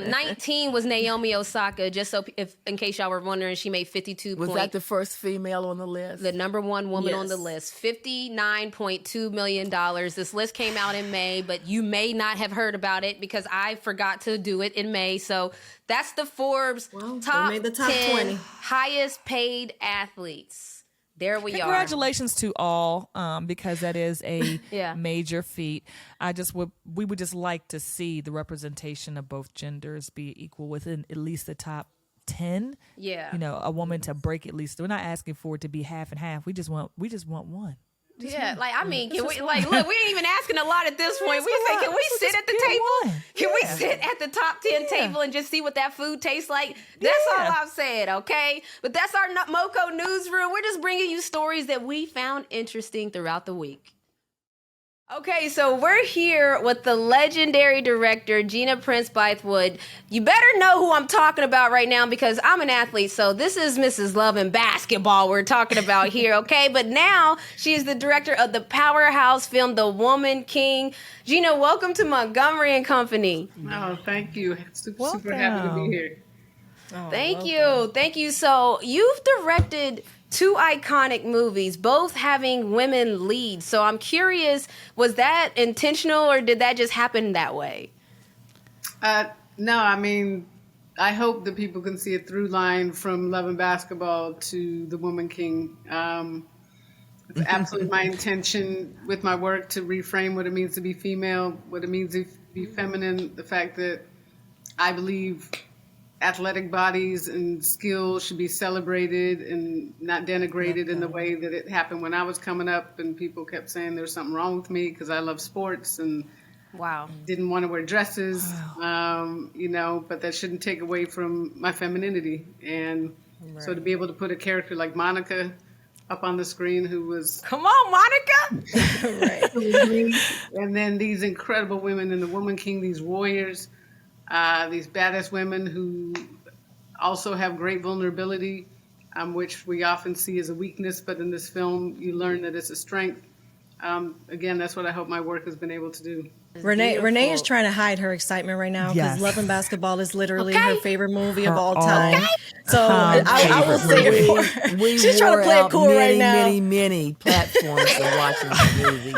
19 was Naomi Osaka. Just so, in case y'all were wondering, she made 52. Was that the first female on the list? The number 1 woman on the list. $59.2 million. This list came out in May, but you may not have heard about it because I forgot to do it in May. So that's the Forbes top 10 20 highest paid athletes. There we are. Congratulations to all, because that is a major feat. We would just like to see the representation of both genders be equal within at least the top 10. Yeah. You know, a woman to break at least. We're not asking for it to be half and half. We just want one. Like, I mean, can we, like, look, we ain't even asking a lot at this point. We say, can we sit at the table? Can we sit at the top 10 table and just see what that food tastes like? That's all I've said, okay? But that's our MoCo Newsroom. We're just bringing you stories that we found interesting throughout the week. Okay, so we're here with the legendary director, Gina Prince-Bythewood. You better know who I'm talking about right now because I'm an athlete, so this is Mrs. Love and basketball we're talking about here, okay? But now she is the director of the powerhouse film, The Woman King. Gina, welcome to Montgomery Company. Oh, thank you. Super happy to be here. Oh, Thank you. So you've directed 2 iconic movies, both having women lead. So I'm curious, was that intentional or did that just happen that way? No, I mean, I hope that people can see a through line from Love and Basketball to The Woman King. It's absolutely my intention with my work to reframe what it means to be female, what it means to be feminine, the fact that I believe athletic bodies and skills should be celebrated and not denigrated in the way that it happened when I was coming up and people kept saying there's something wrong with me because I love sports and didn't want to wear dresses, but that shouldn't take away from my femininity. And so to be able to put a character like Monica up on the screen who was... Come on, Monica! And then these incredible women in The Woman King, these warriors, these badass women who also have great vulnerability, which we often see as a weakness, but in this film, you learn that it's a strength. Again, that's what I hope my work has been able to do. Renee is trying to hide her excitement right now because Love and Basketball is literally her favorite movie of all time. Okay. So I will say it for her. She's trying to play it cool right now. Many platforms for watching the movie.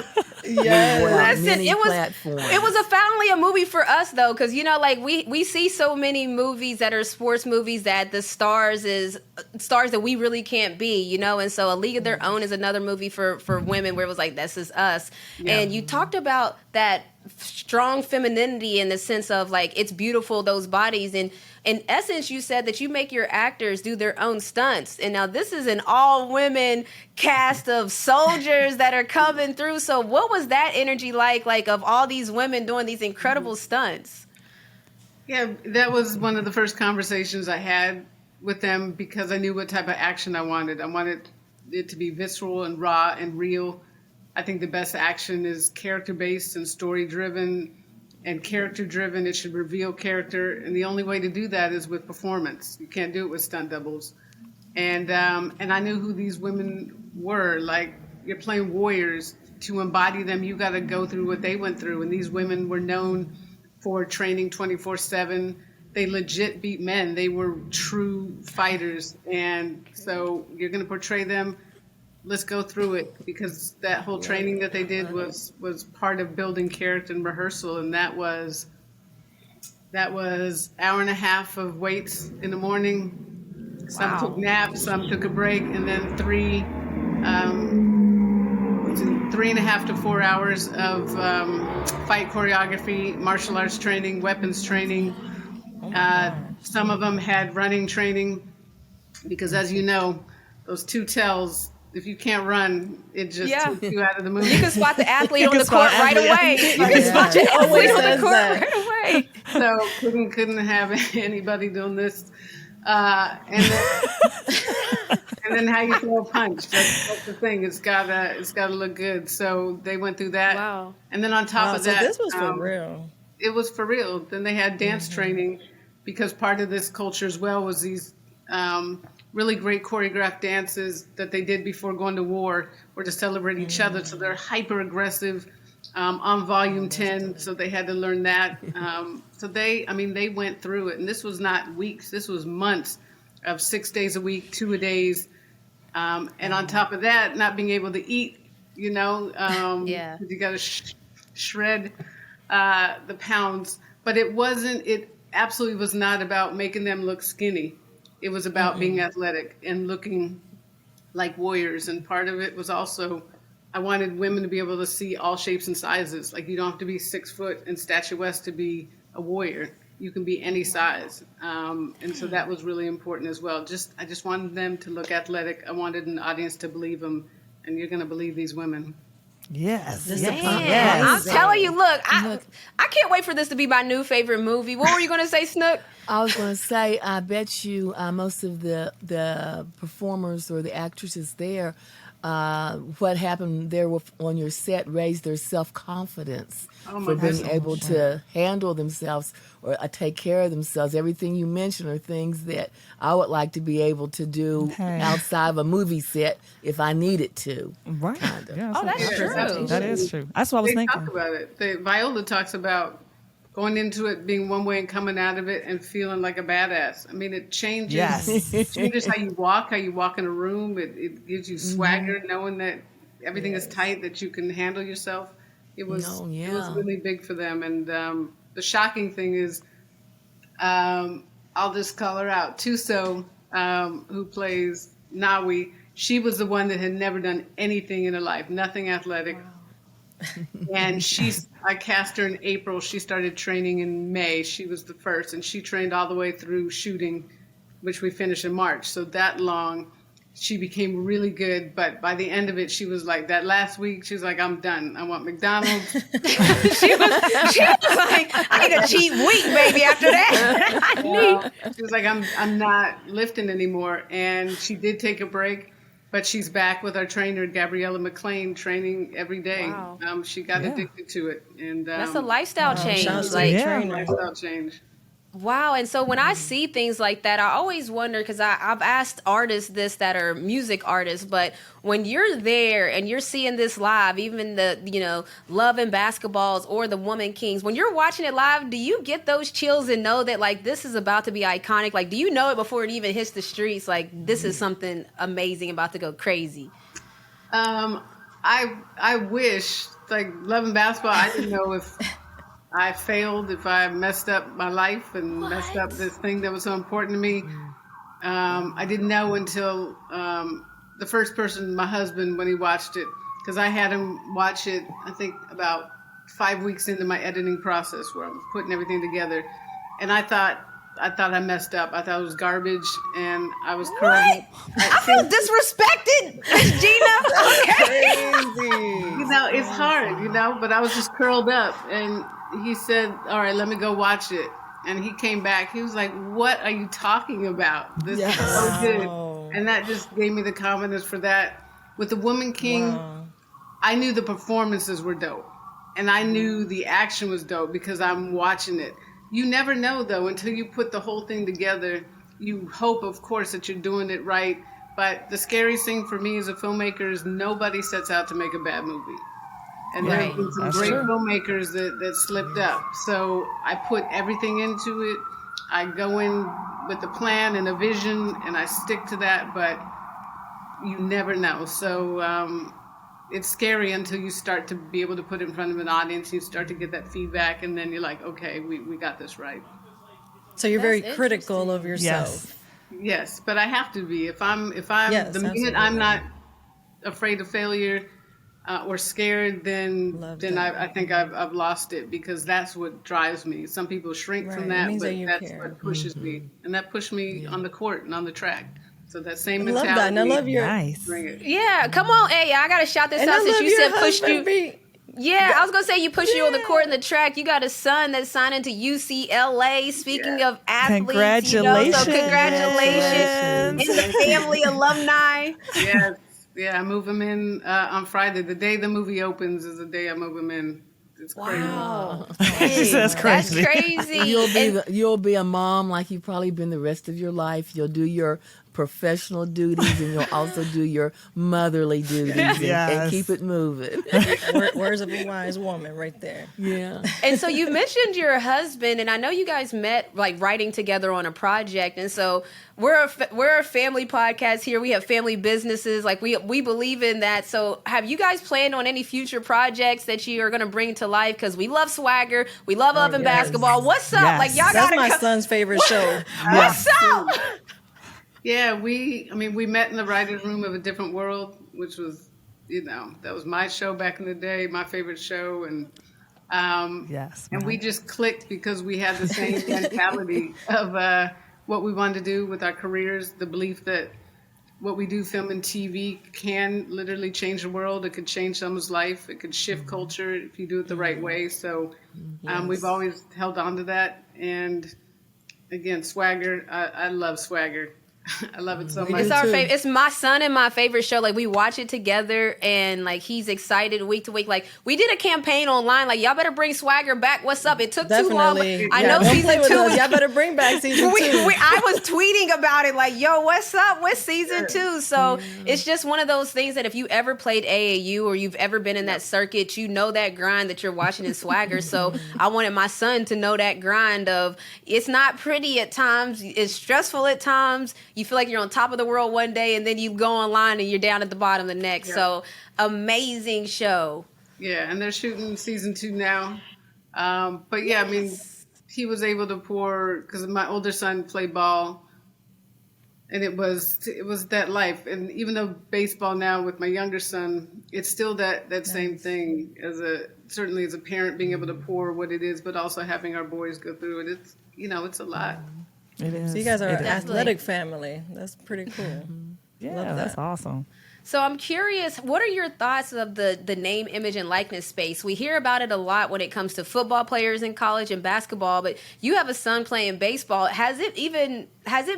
Yes, it was finally a movie for us though, because like we see so many movies that are sports movies that the stars that we really can't be, and so A League of Their Own is another movie for women where it was like this is us, and you talked about that strong femininity in the sense of like it's beautiful, those bodies, and in essence you said that you make your actors do their own stunts, and now this is an all-women cast of soldiers that are coming through. So what was that energy like of all these women doing these incredible stunts? Yeah, that was one of the first conversations I had with them because I knew what type of action I wanted. I wanted it to be visceral and raw and real. I think the best action is character-based and story-driven and character-driven. It should reveal character, and the only way to do that is with performance. You can't do it with stunt doubles. And I knew who these women were. Like, you're playing warriors. To embody them, you got to go through what they went through. And these women were known for training 24/7. They legit beat men. They were true fighters. And so you're going to portray them. Let's go through it, because that whole training that they did was part of building character and rehearsal. And that was hour and a half of weights in the morning. Some took naps, some took a break, and then 3.5 to 4 hours of fight choreography, martial arts training, weapons training. Some of them had running training, because as you know, those two tells, if you can't run, it just takes you out of the movie. You can spot the athlete on the court right away. You can spot the athlete on the court right away. So couldn't have anybody doing this. And then how you throw a punch. That's the thing. It's gotta look good. So they went through that. Wow. And then on top of that, this was for real. It was for real. Then they had dance training, because part of this culture as well was these really great choreographed dances that they did before going to war or to celebrate each other. So they're hyper aggressive on volume 10. So they had to learn that. So they went through it. And this was not weeks. This was months of 6 days a week, 2-a-days. And on top of that, not being able to eat, you got to shred the pounds. But it absolutely was not about making them look skinny. It was about being athletic and looking like warriors. And part of it was also, I wanted women to be able to see all shapes and sizes. Like, you don't have to be 6 foot and statuesque to be a warrior. You can be any size. And so that was really important as well. I just wanted them to look athletic. I wanted an audience to believe them. And you're going to believe these women. Yes. Man, I'm telling you, look, I can't wait for this to be my new favorite movie. What were you going to say, Snook? I was going to say, I bet you most of the performers or the actresses there, what happened there on your set raised their self-confidence for being able to handle themselves or take care of themselves. Everything you mentioned are things that I would like to be able to do outside of a movie set if I needed to. Right. Kind of. Yeah, That's true. That is true. That's what I was They thinking. talk about it. Viola talks about going into it being one way and coming out of it and feeling like a badass. I mean, it changes. Yes. It changes how you walk in a room. It gives you swagger, knowing that everything is tight, that you can handle yourself. It was really big for them. And the shocking thing is, I'll just call her out. Tuso, who plays Nawi, she was the one that had never done anything in her life, nothing athletic. Wow. And I cast her in April. She started training in May. She was the first, and she trained all the way through shooting, which we finished in March. So that long, she became really good. But by the end of it, she was like, that last week, she was like, I'm done. I want McDonald's. she was like, I need a cheat week, baby, after that. She was like, I'm not lifting anymore. And she did take a break. But she's back with our trainer, Gabriella McLean, training every day. Wow. She got addicted to it. And that's a lifestyle change. Lifestyle change. Wow. And so when I see things like that, I always wonder, because I've asked artists this that are music artists, but when you're there and you're seeing this live, even the, Love and Basketballs or the Woman Kings, when you're watching it live, do you get those chills and know that, like, this is about to be iconic? Like, do you know it before it even hits the streets? Like, this is something amazing about to go crazy. I wish, like, Love and Basketball, I didn't know if I failed, if I messed up my life and messed up this thing that was so important to me. I didn't know until the first person, my husband, when he watched it, because I had him watch it, I think about 5 weeks into my editing process where I'm putting everything together. And I thought I messed up. I thought it was garbage, and I was curled. I feel disrespected, Miss Gina. Crazy. It's hard, but I was just curled up, and he said, all right, let me go watch it. And he came back. He was like, what are you talking about? This is so good. And that just gave me the confidence for that. With the Woman King, I knew the performances were dope. And I knew the action was dope because I'm watching it. You never know, though, until you put the whole thing together. You hope, of course, that you're doing it right. But the scariest thing for me as a filmmaker is nobody sets out to make a bad movie. And there have been some great filmmakers that slipped up. So I put everything into it. I go in with a plan and a vision, and I stick to that. But you never know. So it's scary until you start to be able to put it in front of an audience. You start to get that feedback, and then you're like, okay, we got this right. So you're very critical of yourself. Yes, but I have to be. If I'm Yes, the minute absolutely. I'm not afraid of failure or scared, then I think I've lost it, because that's what drives me. Some people shrink Right, from it that, means but that you that's care. what pushes me, and that pushed me on the court and on the track. So that same I love mentality. that, and I love your. Nice. Bring it. Yeah, come on, hey, I gotta shout this And I out since love you your said pushed husband you. being- Yeah, I was gonna say you pushed you on the court and the track. You got a son that's signed into UCLA. Speaking of athletes, Congratulations. so congratulations in the family alumni. Yes, yeah. I move him in on Friday. The day the movie opens is the day I move him in. It's crazy. Wow, That's crazy. that's crazy. You'll be a mom like you've probably been the rest of your life. You'll do your professional duties, and you'll also do your motherly duties, and Yes. keep it moving. Words of a wise woman, right there. Yeah. And so you mentioned your husband, and I know you guys met like writing together on a project. And so we're a family podcast here. We have family businesses. Like we believe in that. So have you guys planned on any future projects that you are going to bring to life? Because we love Swagger, we love Oven Basketball. What's up? Yes. Like y'all That's gotta my come. son's favorite show. What's up? Yeah, we met in the writer's room of A Different World, which was, that was my show back in the day, my favorite show. And Yes. and we just clicked because we had the same mentality of what we wanted to do with our careers, the belief that what we do, film and TV, can literally change the world. It could change someone's life. It could shift culture if you do it the right way. So we've always held on to that. And again, Swagger, I love Swagger. I love it so much. It's our favorite. It's my son and my favorite show. Like we watch it together, and like he's excited week to week. Like we did a campaign online. Like y'all better bring Swagger back. What's up? It took too long. Definitely. But I know Don't play season with 2. us. Y'all better bring back season 2. I was tweeting about it. Like, yo, what's up with season 2? So it's just one of those things that if you ever played AAU or you've ever been in that circuit, you know that grind that you're watching in Swagger. So I wanted my son to know that grind of it's not pretty at times. It's stressful at times. You feel like you're on top of the world one day, and then you go online and you're down at the bottom the next. Yeah. So amazing show. Yeah, and they're shooting season 2 now. But yeah, I mean, he was able to pour, because my older son played ball, and it was that life. And even though baseball now with my younger son, it's still that same thing certainly as a parent, being able to pour what it is, but also having our boys go through it. It's it's a lot. It is. So you guys are an It is. athletic family. That's pretty cool. Yeah, Love that's that. awesome. So I'm curious, what are your thoughts of the name, image, and likeness space? We hear about it a lot when it comes to football players in college and basketball, but you have a son playing baseball. Has it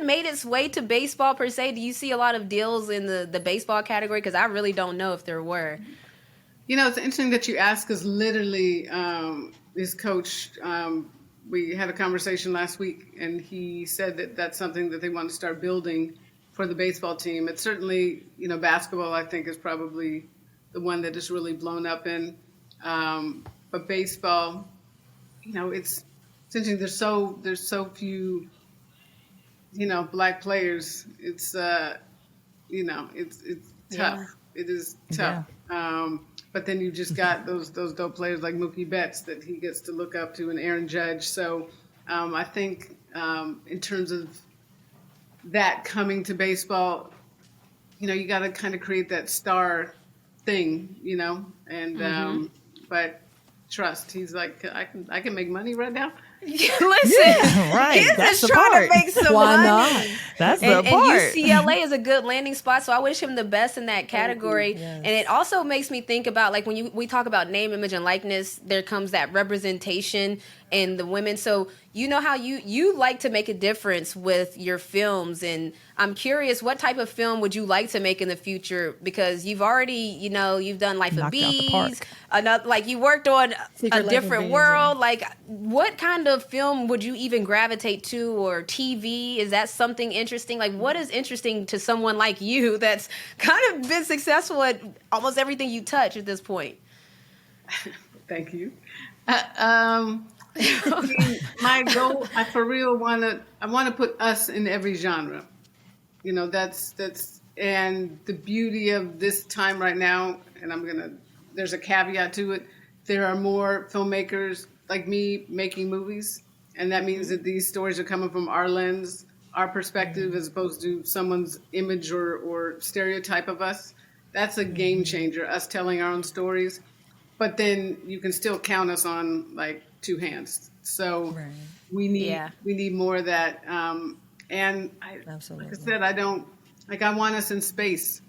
made its way to baseball per se? Do you see a lot of deals in the baseball category? Because I really don't know if there were. It's interesting that you ask, because literally his coach, we had a conversation last week, and he said that that's something that they want to start building for the baseball team. It's certainly, basketball, I think, is probably the one that is really blown up in. But baseball, it's interesting. There's so few, Black players. It's, it's tough. It is tough. But then you've just got those dope players like Mookie Betts that he gets to look up to, and Aaron Judge. So I think in terms of that coming to baseball, you got to kind of create that star thing, and but trust. He's like, I can make money right now. Listen, Right. he's That's just the trying part. to make some Why money. not? That's the And part. UCLA is a good landing spot, so I wish him the best in that category. Yes. And it also makes me think about, like, when we talk about name, image, and likeness, there comes that representation in the women. So you know how you like to make a difference with your films, and I'm curious, what type of film would you like to make in the future? Because you've already, you've done Life of Knocked out the Bees, park. another, like you worked on Secret a Life of different Bees, world. Like, what kind of film would you even gravitate to, or TV? Is that something interesting? Like, what is interesting to someone like you that's kind of been successful at almost everything you touch at this point? Thank you. My goal, I for real I want to put us in every genre. That's and the beauty of this time right now, and there's a caveat to it. There are more filmmakers like me making movies, and that means that these stories are coming from our lens, our perspective, as opposed to someone's image or stereotype of us. That's a game changer, us telling our own stories. But then you can still count us on like two hands. So we need more of that. And Absolutely. like I said, I want us in space,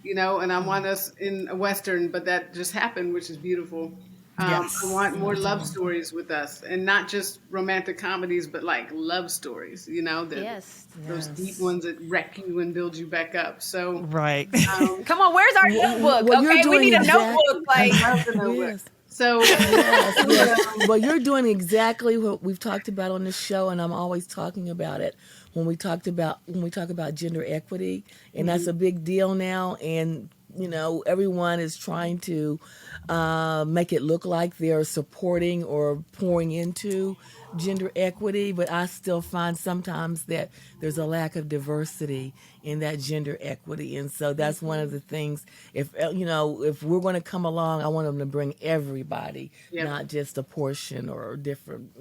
and I want us in a Western, but that just happened, which is beautiful. I want more love stories with us, and not just romantic comedies, but like love stories, those deep ones that wreck you and build you back up. So Right. Come on, where's our notebook? well, you're Okay, we doing need a exact- notebook. Like, Yes. So Yes. Well, you're doing exactly what we've talked about on the show, and I'm always talking about it when we talk about gender equity, and that's a big deal now. And everyone is trying to make it look like they're supporting or pouring into gender equity, but I still find sometimes that there's a lack of diversity in that gender equity, and so that's one of the things. If we're going to come along, I want them to bring everybody, not just a portion or different.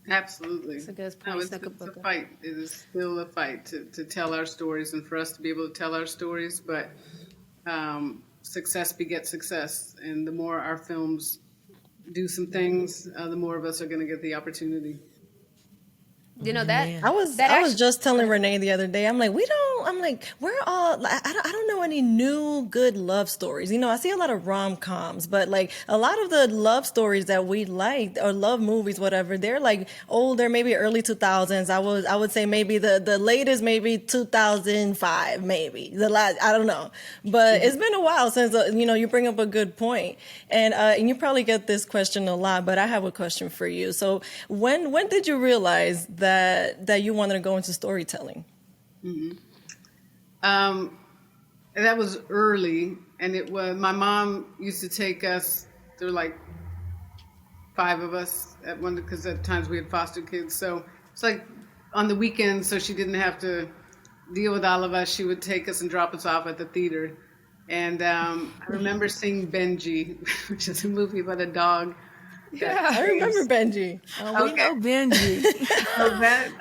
Absolutely. That's a good point. No, it's a fight. It is still a fight to tell our stories and for us to be able to tell our stories. But success begets success. And the more our films do some things, the more of us are going to get the opportunity. I was just telling Renee the other day, we're all, I don't know any new good love stories. I see a lot of rom-coms, but like a lot of the love stories that we like, or love movies, whatever, they're like older, maybe early 2000s. I would say maybe the latest, maybe 2005, maybe the last, I don't know, but it's been a while since, you bring up a good point. And you probably get this question a lot, but I have a question for you. So when did you realize that you wanted to go into storytelling? That was early, and it was, my mom used to take us, there were like 5 of us at one, because at times we had foster kids, so it's like on the weekends, so she didn't have to deal with all of us, she would take us and drop us off at the theater. And I remember seeing Benji, which is a movie about a dog. I remember Benji. Oh, we know Benji.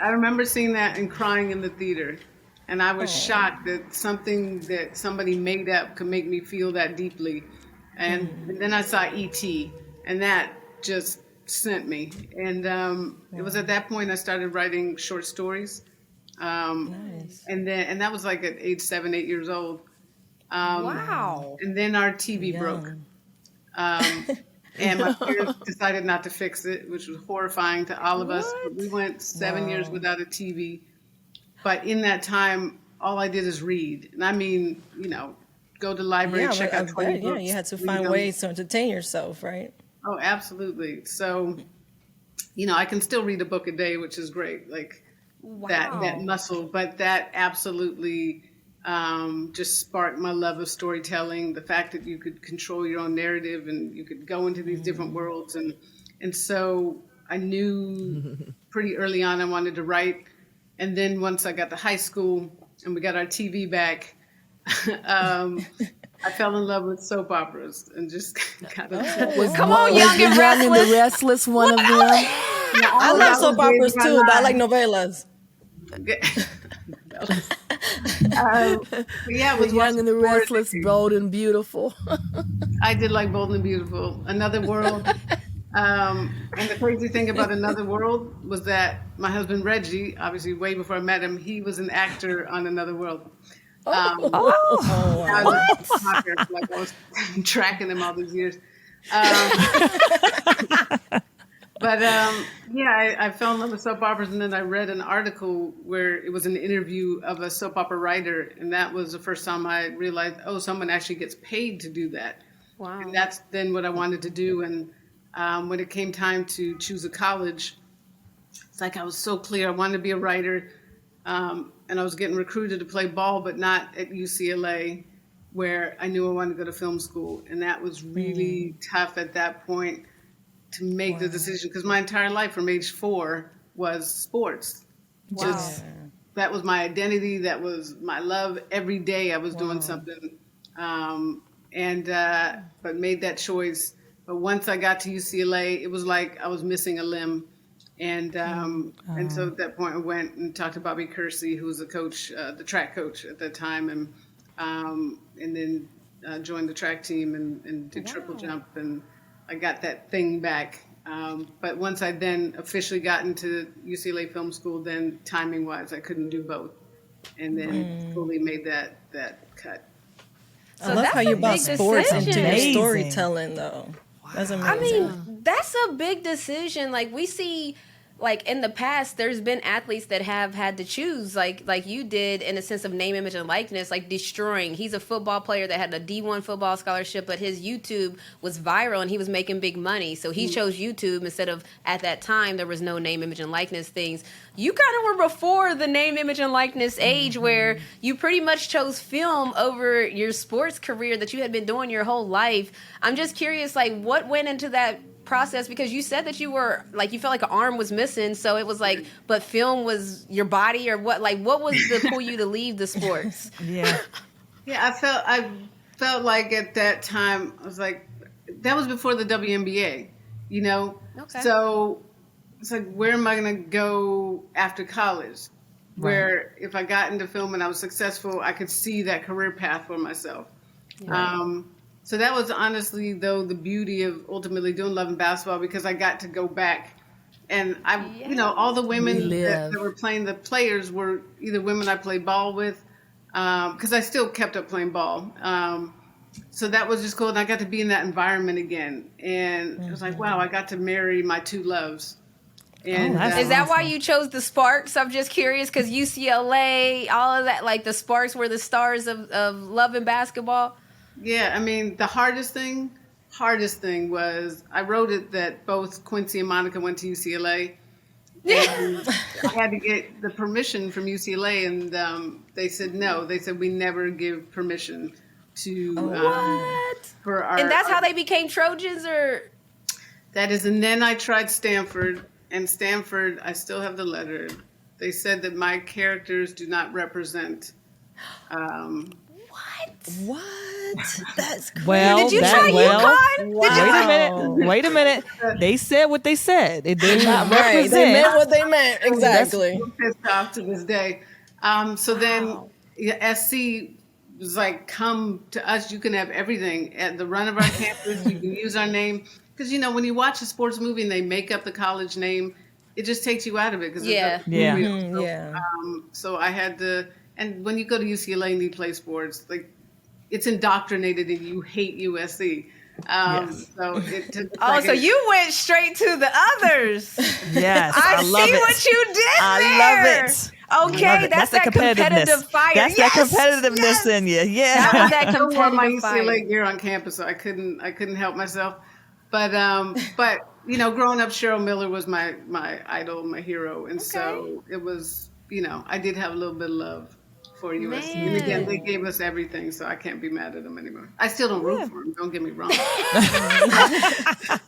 I remember seeing that and crying in the theater. And I was shocked that something that somebody made up could make me feel that deeply. And then I saw E.T., and that just sent me. And it was at that point I started writing short stories. Nice. And that was like at age 7, 8 years old. wow. And then our TV broke. And my parents decided not to fix it, which was horrifying to all of us. But we went 7 years without a TV. But in that time, all I did is read. And I mean, go to the library, check out 20 books. You had to find ways to entertain yourself, right? Oh, absolutely. So, I can still read a book a day, which is great. Like that muscle. But that absolutely just sparked my love of storytelling. The fact that you could control your own narrative and you could go into these different worlds. And so I knew pretty early on I wanted to write. And then once I got to high school and we got our TV back, I fell in love with soap operas and just kind of. Come on, Young and Young and the Restless. Restless one of them. I love soap operas too, but I like novelas. Yeah, it was Young and the Restless, Board. Bold and Beautiful. I did like Bold and Beautiful. Another World. And the crazy thing about Another World was that my husband Reggie, obviously way before I met him, he was an actor on Another World. I was tracking him all these years. But I fell in love with soap operas, and then I read an article where it was an interview of a soap opera writer, and that was the first time I realized, someone actually gets paid to do that. Wow. And that's then what I wanted to do. And when it came time to choose a college, it's like I was so clear. I wanted to be a writer, and I was getting recruited to play ball, but not at UCLA, where I knew I wanted to go to film school. And that was really tough at that point to make the decision, because my entire life from age 4 was sports. Wow. That was my identity. That was my love. Every day I was doing something, but made that choice. But once I got to UCLA, it was like I was missing a limb. And so at that point I went and talked to Bobby Kersey, who was the coach, the track coach at that time, and then joined the track team and did triple jump, and I got that thing back. But once I then officially got into UCLA Film School, then timing-wise, I couldn't do both, and then fully made that cut. I love how you brought sports into your storytelling, though. That's amazing. I mean, that's a big decision. Like, we see, like, in the past, there's been athletes that have had to choose, like you did, in a sense of name, image, and likeness, like destroying. He's a football player that had a D1 football scholarship, but his YouTube was viral and he was making big money. So he chose YouTube instead of, at that time, there was no name, image, and likeness things. You kind of were before the name, image, and likeness age, where you pretty much chose film over your sports career that you had been doing your whole life. I'm just curious, like, what went into that process? Because you said that you were, like, you felt like an arm was missing, so it was like, but film was your body, or what? Like, what was the pull you to leave the sports? Yeah, I felt like at that time, I was like, that was before the WNBA, you know? Okay. So it's like, where am I going to go after college? Where if I got into film and I was successful, I could see that career path for myself. Right. So that was honestly, though, the beauty of ultimately doing Love and Basketball, because I got to go back. And all the women that were playing, the players were either women I played ball with, because I still kept up playing ball. So that was just cool. And I got to be in that environment again. And it was like, wow, I got to marry my two loves. And is that why you chose the Sparks? I'm just curious, because UCLA, all of that, like the Sparks were the stars of Love and Basketball. Yeah, I mean, the hardest thing was, I wrote it that both Quincy and Monica went to UCLA. And I had to get the permission from UCLA, and they said no. They said, we never give permission to for our. And that's how they became Trojans, or? That is, and then I tried Stanford, and Stanford, I still have the letter. They said that my characters do not represent. What? That's crazy. Well, did you try UConn? Wow. Wait a minute. They said what they said. It did not Right. represent. They meant what they meant. Exactly. I'm pissed off to this day. So then SC was like, come to us. You can have everything at the run of our campus. You can use our name. Because, when you watch a sports movie and they make up the college name, it just takes you out of it. So I had to, and when you go to UCLA and you play sports, like, it's indoctrinated and you hate USC. So it took so you went straight to the others. Yes, I love see it. what you did there. I love it. Okay, that's that competitive fire. That's that competitiveness in you. Yeah. That was that I wore my competitive fire. UCLA gear on campus, so I couldn't help myself. But growing up, Cheryl Miller was my idol, my hero, and so it was. I did have a little bit of love for USC. And again, they gave us everything, so I can't be mad at them anymore. I still don't root for them, don't get me wrong.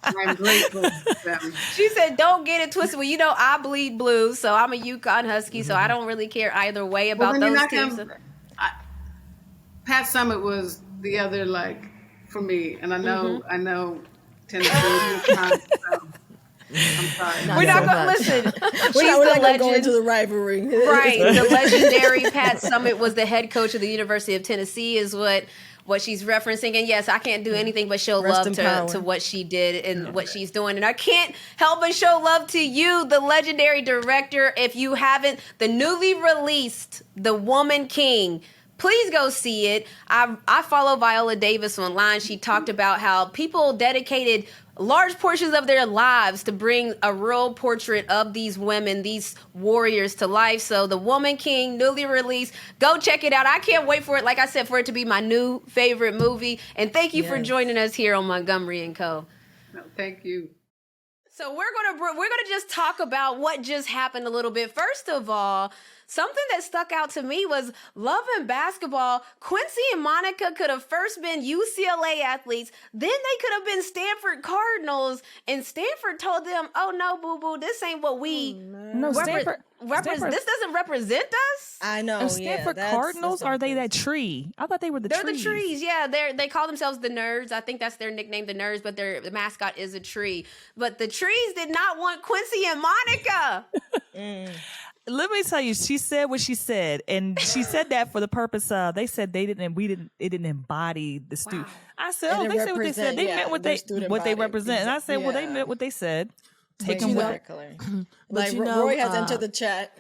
I'm grateful for them. She said, don't get it twisted. Well, I bleed blue, so I'm a UConn Husky, so I don't really care either way about those teams. Pat Summitt was the other, for me, and I know Tennessee UConn, so I'm sorry. We're not going to listen. We're not going to go into the rivalry. Right. The legendary Pat Summitt was the head coach of the University of Tennessee, is what she's referencing. And yes, I can't do anything but show love to what she did and what she's doing. And I can't help but show love to you, the legendary director. If you haven't, the newly released The Woman King. Please go see it. I follow Viola Davis online. She talked about how people dedicated large portions of their lives to bring a real portrait of these women, these warriors to life. So The Woman King, newly released. Go check it out. I can't wait for it, like I said, for it to be my new favorite movie. And thank you for joining us here on Montgomery Co. No, thank you. So we're gonna just talk about what just happened a little bit. First of all, something that stuck out to me was Love and Basketball. Quincy and Monica could have first been UCLA athletes, then they could have been Stanford Cardinals, and Stanford told them, "Oh no, boo boo, this ain't what we Stanford. This doesn't represent us." I know. And Stanford Cardinals, are they that tree? I thought they were the They're trees. the trees, yeah. They call themselves the Nerds. I think that's their nickname, the Nerds, but the mascot is a tree. But the trees did not want Quincy and Monica. Let me tell you, she said what she said, and she said that for the purpose of it didn't embody the student. I said, It they said what they said. They meant what they represent, and I said, well, they meant what they said. Take them with it. Like you know, Roy has entered the chat.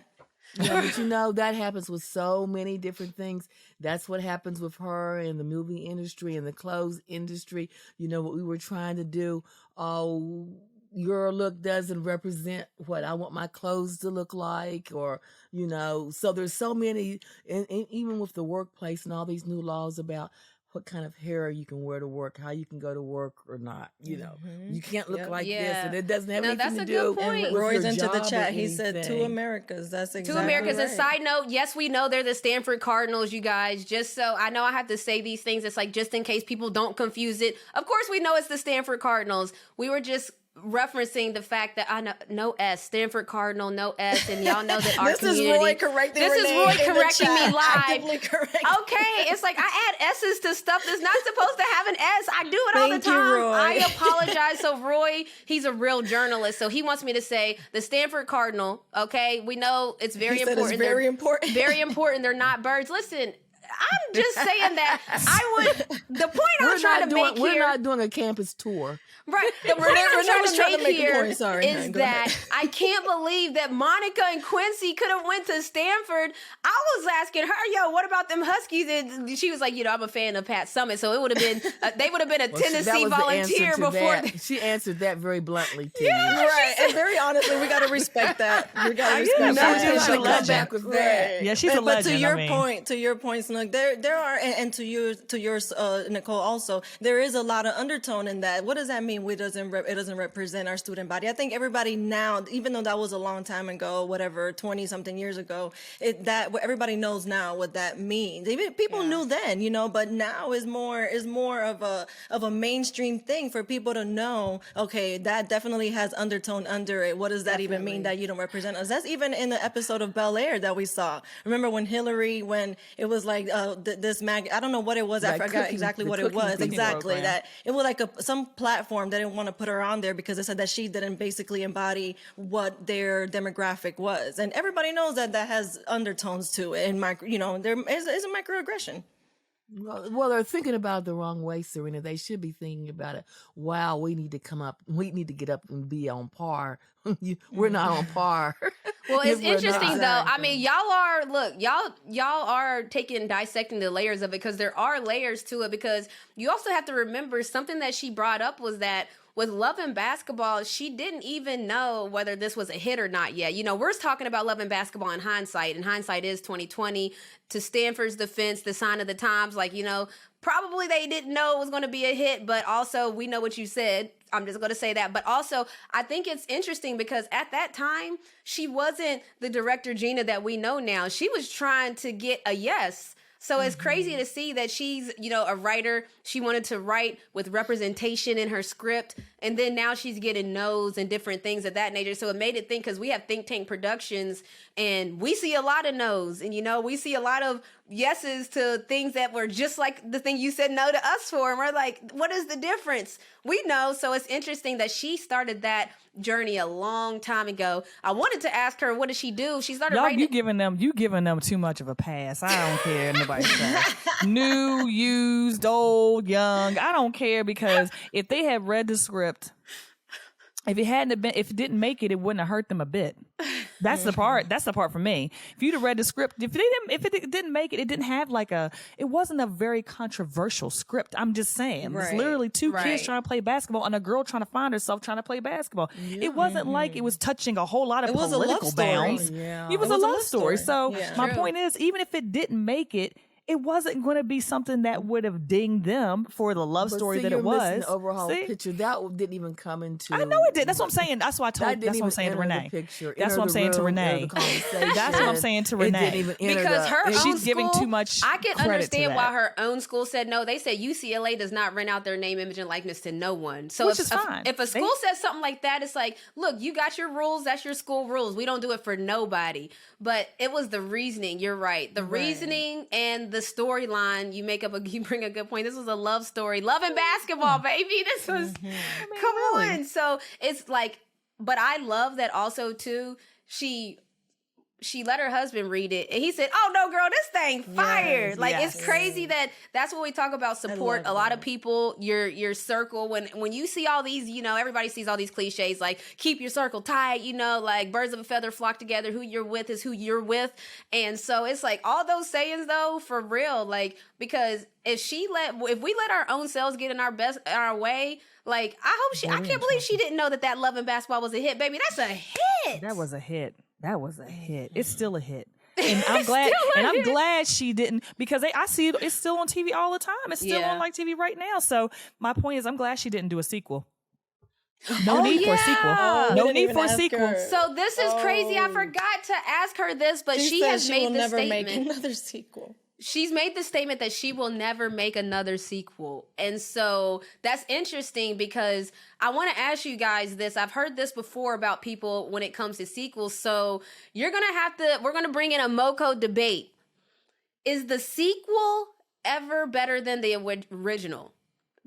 Yeah, but that happens with so many different things. That's what happens with her in the movie industry and the clothes industry. What we were trying to do. Oh, your look doesn't represent what I want my clothes to look like, or so there's so many, and even with the workplace and all these new laws about what kind of hair you can wear to work, how you can go to work or not. You can't look like this, and it doesn't have anything to do with Roy's your into the job chat. or He said anything. two Americas. That's exactly Two Americas. right. And side note, yes, we know they're the Stanford Cardinals, you guys. Just so I know I have to say these things. It's like just in case people don't confuse it. Of course, we know it's the Stanford Cardinals. We were just referencing the fact that I know no S, Stanford Cardinal, no S, and y'all know that our This community. is Roy correcting This is Renee Roy in the correcting me chat. live. Actively correcting. Okay, it's like I add S's to stuff that's not supposed to have an S. I do it all the Thank you, time. Roy. I apologize. So Roy, he's a real journalist, so he wants me to say the Stanford Cardinal. Okay, we know it's very He said important. it's very important. Very important. They're not birds. Listen. I'm just saying that the point I'm trying to make we're here. not doing a campus tour. Right. The point Renee I'm was trying to make a here point. Sorry, is go that ahead. I can't believe that Monica and Quincy could have went to Stanford. I was asking her, what about them Huskies? And she was like, I'm a fan of Pat Summitt, so it would have been they would have been a That Tennessee was the volunteer answer to before. that. She answered that very bluntly to you. Right, and very honestly, we got to respect that. We got to respect no, that. she's a legend. Back with that. Yeah, she's a But legend. to your I mean. point, Snook, there are, and to yours, Nicole, also, there is a lot of undertone in that. What does that mean? It doesn't represent our student body. I think everybody now, even though that was a long time ago, 20 something years ago, everybody knows now what that means. Even people knew then, but now is more of a mainstream thing for people to know. Okay, that definitely has undertone under it. What does that even mean that you don't represent us? That's even in the episode of Bel Air that we saw. Remember when it was like this I don't know what it was. I forgot exactly what it was. Exactly program. that it was like some platform that didn't want to put her on there because they said that she didn't basically embody what their demographic was, and everybody knows that has undertones to it. And there is a microaggression. Well, they're thinking about it the wrong way, Serena. They should be thinking about it. Wow, we need to get up and be on par. We're not on par. Well, it's If we're not. interesting though. I mean, y'all are dissecting the layers of it, because there are layers to it, because you also have to remember something that she brought up was that with Love and Basketball, she didn't even know whether this was a hit or not yet. We're talking about Love and Basketball in hindsight, and hindsight is 2020. To Stanford's defense, the sign of the times, probably they didn't know it was going to be a hit, but also we know what you said. I'm just going to say that. But also, I think it's interesting because at that time, she wasn't the director Gina that we know now. She was trying to get a yes. So it's crazy to see that she's, a writer. She wanted to write with representation in her script. And then now she's getting no's and different things of that nature. So it made it think, because we have Think Tank Productions and we see a lot of no's. And, we see a lot of yeses to things that were just like the thing you said no to us for. And we're like, what is the difference? We know. So it's interesting that she started that journey a long time ago. I wanted to ask her, what did she do? She started writing. You giving them too much of a pass. I don't care. Nobody says new, used, old, young. I don't care, because if they had read the script if it didn't make it, it wouldn't have hurt them a bit. That's the part. That's the part for me. If you'd have read the script, if it didn't make it, it didn't have it wasn't a very controversial script. I'm just saying. It was literally two kids trying to play basketball and a girl trying to find herself trying to play basketball. Yeah. It wasn't like it was touching a whole lot of political bounds. Yeah. It was a love story. So my True. point is, even if it didn't make it, it wasn't going to be something that would have dinged them for the love story that it was. The overall picture that didn't even come into. I know it did. That's what I'm saying. That's why I told. That's what I'm saying to Renee. That's what I'm saying to Renee. That's what I'm saying to Renee. It didn't even enter Because her own she's giving school, too much. I can credit understand to why that. her own school said no. They said UCLA does not rent out their name, image, and likeness to no one. So Which is fine. if a school says something like that, it's like, look, you got your rules. That's your school rules. We don't do it for nobody. But it was the reasoning. You're right. The reasoning and the storyline. You bring a good point. This was a love story, love and basketball, baby. This was come on. So it's like, but I love that also too. She let her husband read it, and he said, "Oh no, girl, this thing fire!" It's crazy that's what we talk about support. A lot of people, your circle, when you see all these, everybody sees all these cliches like keep your circle tight, like birds of a feather flock together. Who you're with is who you're with, and so it's like all those sayings though for real, like because if we let our own selves get in our way. Like I can't believe she didn't know that Love and Basketball was a hit, baby. That's a hit. That was a hit. It's still a hit. And I'm glad she didn't, because I see it's still on TV all the time. It's still on TV right now. So my point is, I'm glad she didn't do a sequel. No need for a sequel. No need for a sequel. So this is crazy. I forgot to ask her this, but she has made the statement. Make another sequel. She's made the statement that she will never make another sequel. And so that's interesting because I want to ask you guys this. I've heard this before about people when it comes to sequels. So we're going to bring in a MoCo debate. Is the sequel ever better than the original?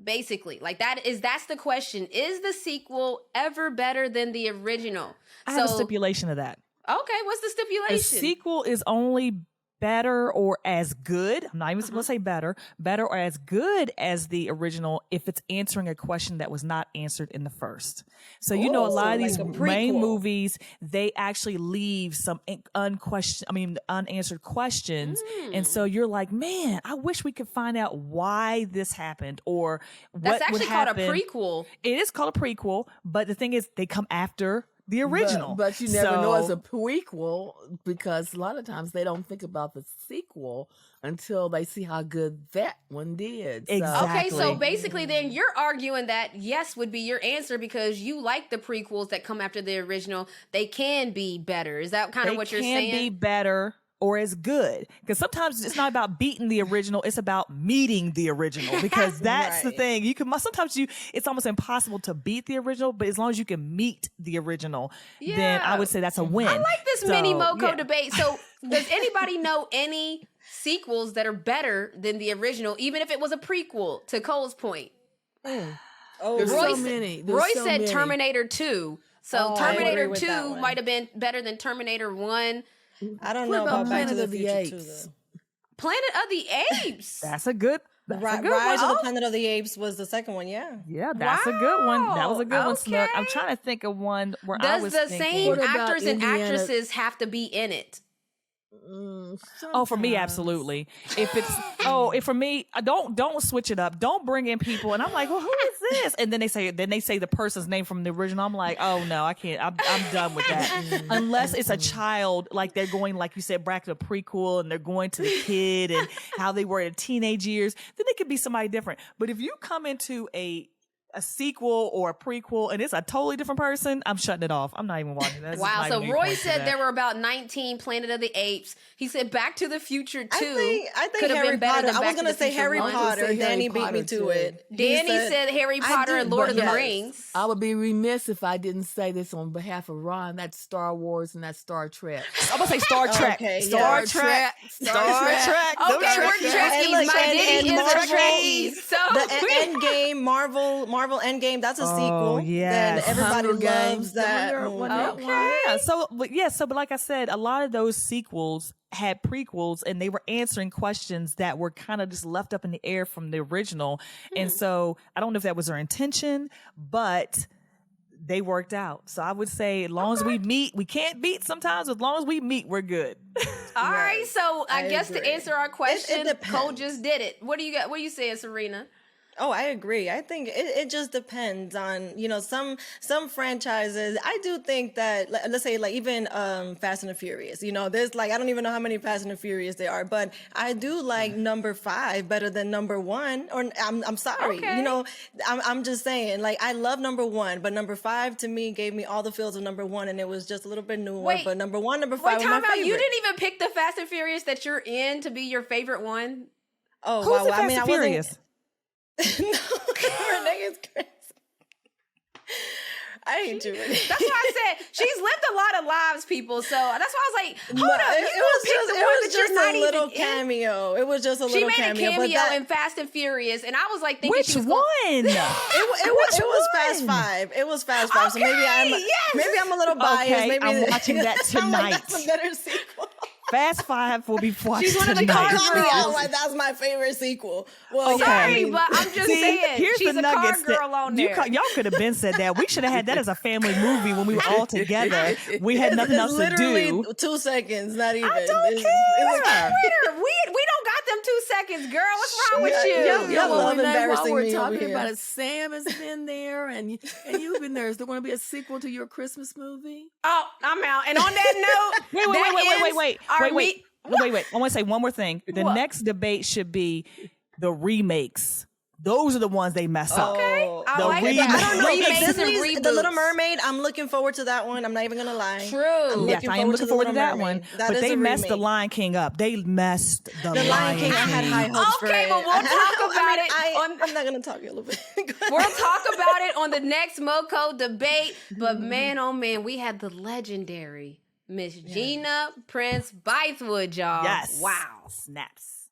Basically, that's the question. Is the sequel ever better than the original? I have a stipulation of that. Okay, what's the stipulation? A sequel is only better or as good. I'm not even going to say better or as good as the original if it's answering a question that was not answered in the first. So a lot of these main movies, they actually leave some unanswered questions. And so you're like, man, I wish we could find out why this happened or what That's actually would called happen. a prequel. It is called a prequel, but the thing is they come after the original. But you never know it's a prequel because a lot of times they don't think about the sequel until they see how good that one did. So. Exactly. Okay, so basically then you're arguing that yes would be your answer because you like the prequels that come after the original. They can be better. Is that kind of what you're saying? They can be better or as good. Because sometimes it's not about beating the original, it's about meeting the original. Because that's the thing. It's almost impossible to beat the original, but as long as you can meet the original, then I would say that's a win. I like this mini MoCo debate. So does anybody know any sequels that are better than the original, even if it was a prequel, to Cole's point? There's Roy so many. Roy so said many. Terminator 2. So I agree Terminator with that 2 one. might have been better than Terminator 1. I don't What know about about Back to Planet the of the Future Apes? 2, though. Planet of the Apes. That's a good Rise of one. the Planet of the Apes was the second one, yeah. Yeah, that's a good one. That was a good one, Snook. I'm Okay. trying to think of one where I Does was the thinking. same What about actors and Indiana- actresses have to be in it? Oh, for me, absolutely. If it's for me, don't switch it up. Don't bring in people, and I'm like, well, who is this? And then they say the person's name from the original. I'm like, oh no, I can't. I'm done with that. Unless it's a child, like they're going, like you said, back to a prequel, and they're going to the kid and how they were in teenage years. Then it could be somebody different. But if you come into a sequel or a prequel and it's a totally different person, I'm shutting it off. I'm not even watching that. Wow. So Roy said there were about 19 Planet of the Apes. He said Back to the Future 2 I think could have Harry been better Potter. than I Back was to going the to say Future Harry 1. Potter. Harry Danny beat me Potter, to too. it. Danny said Harry Potter and Lord of the but Rings. I would be remiss if I didn't say this on behalf of Ron. That's Star Wars and that's Star Trek. I'm gonna say Star Trek. Okay, Star yeah. Trek. Star Trek. Okay, we're Trekkies. My Diddy is a Trekkie. So The Endgame, Marvel Endgame, that's a sequel. yes. Then everybody Hunger loves Games. that Wonder- movie. wonder- Yeah. So, but like I said, a lot of those sequels had prequels and they were answering questions that were kind of just left up in the air from the original. And so I don't know if that was their intention, but they worked out. So I would say as long as we meet, we can't beat sometimes. As long as we meet, we're good. All right. So I guess agree. to answer our question, depends. Cole just did it. What do you got? What are you saying, Serena? Oh, I agree. I think it just depends on, some franchises. I do think that, let's say, like, even Fast and the Furious, there's like, I don't even know how many Fast and the Furious there are, but I do like number 5 better than number 1. Or I'm sorry, Okay. I'm just saying, like, I love number 1, but number 5 to me gave me all the feels of number 1, and it was just a little bit newer. Wait. But number 1, number 5 Wait, were my time out. favorite. You didn't even pick the Fast and Furious that you're in to be your favorite one. Oh, Who's wow. the Well, Fast and Furious? No, Renee is crazy. I hate you, Renee. That's why I said she's lived a lot of lives, people. So that's why I was like, hold up, It was just a little in? cameo. It was just a She little made cameo. a cameo but in Fast and Furious, and I was like thinking Which she was one? gonna- it was Fast Five. It was Fast Five. So maybe Okay, yes. maybe I'm a little biased. Okay, maybe I'm watching that I'm like, tonight. that's a better sequel. Fast 5 will be watched She's one of the tonight. car Call me girls. out like that's my favorite sequel. Well, Okay. Sorry, but I'm just See, saying here's she's the a car nuggets girl on there. y'all could have been said that. We should have had that as a family movie when we were all together. We had nothing else to literally do. 2 seconds, not even. I don't It's care. We don't got them 2 seconds, girl. What's wrong with you? Y'all well, love Renee, while embarrassing we're me over talking here. about it, Sam has been there, and you've been there. Is there going to be a sequel to your Christmas movie? Oh, I'm out. And on that note, Wait. I want to say one more thing. The What? next debate should be the remakes. Those are the ones they mess up. Oh. I The like that. remakes. I don't know. Wait, Remakes and Disney's The Little reboots. Mermaid. I'm looking forward to that one. I'm not even gonna lie. True. I'm Yes, I am looking The forward to Little that Mermaid. one. That But is they a messed the remake. Lion King up. They messed the The Lion King. I had high hopes for Okay, it. but we'll talk about it I'm not gonna talk a little bit. We'll talk about it on the next MoCo debate. But man, oh man, we had the legendary Miss Gina Prince-Bythewood, y'all. Yes. Wow. Snaps.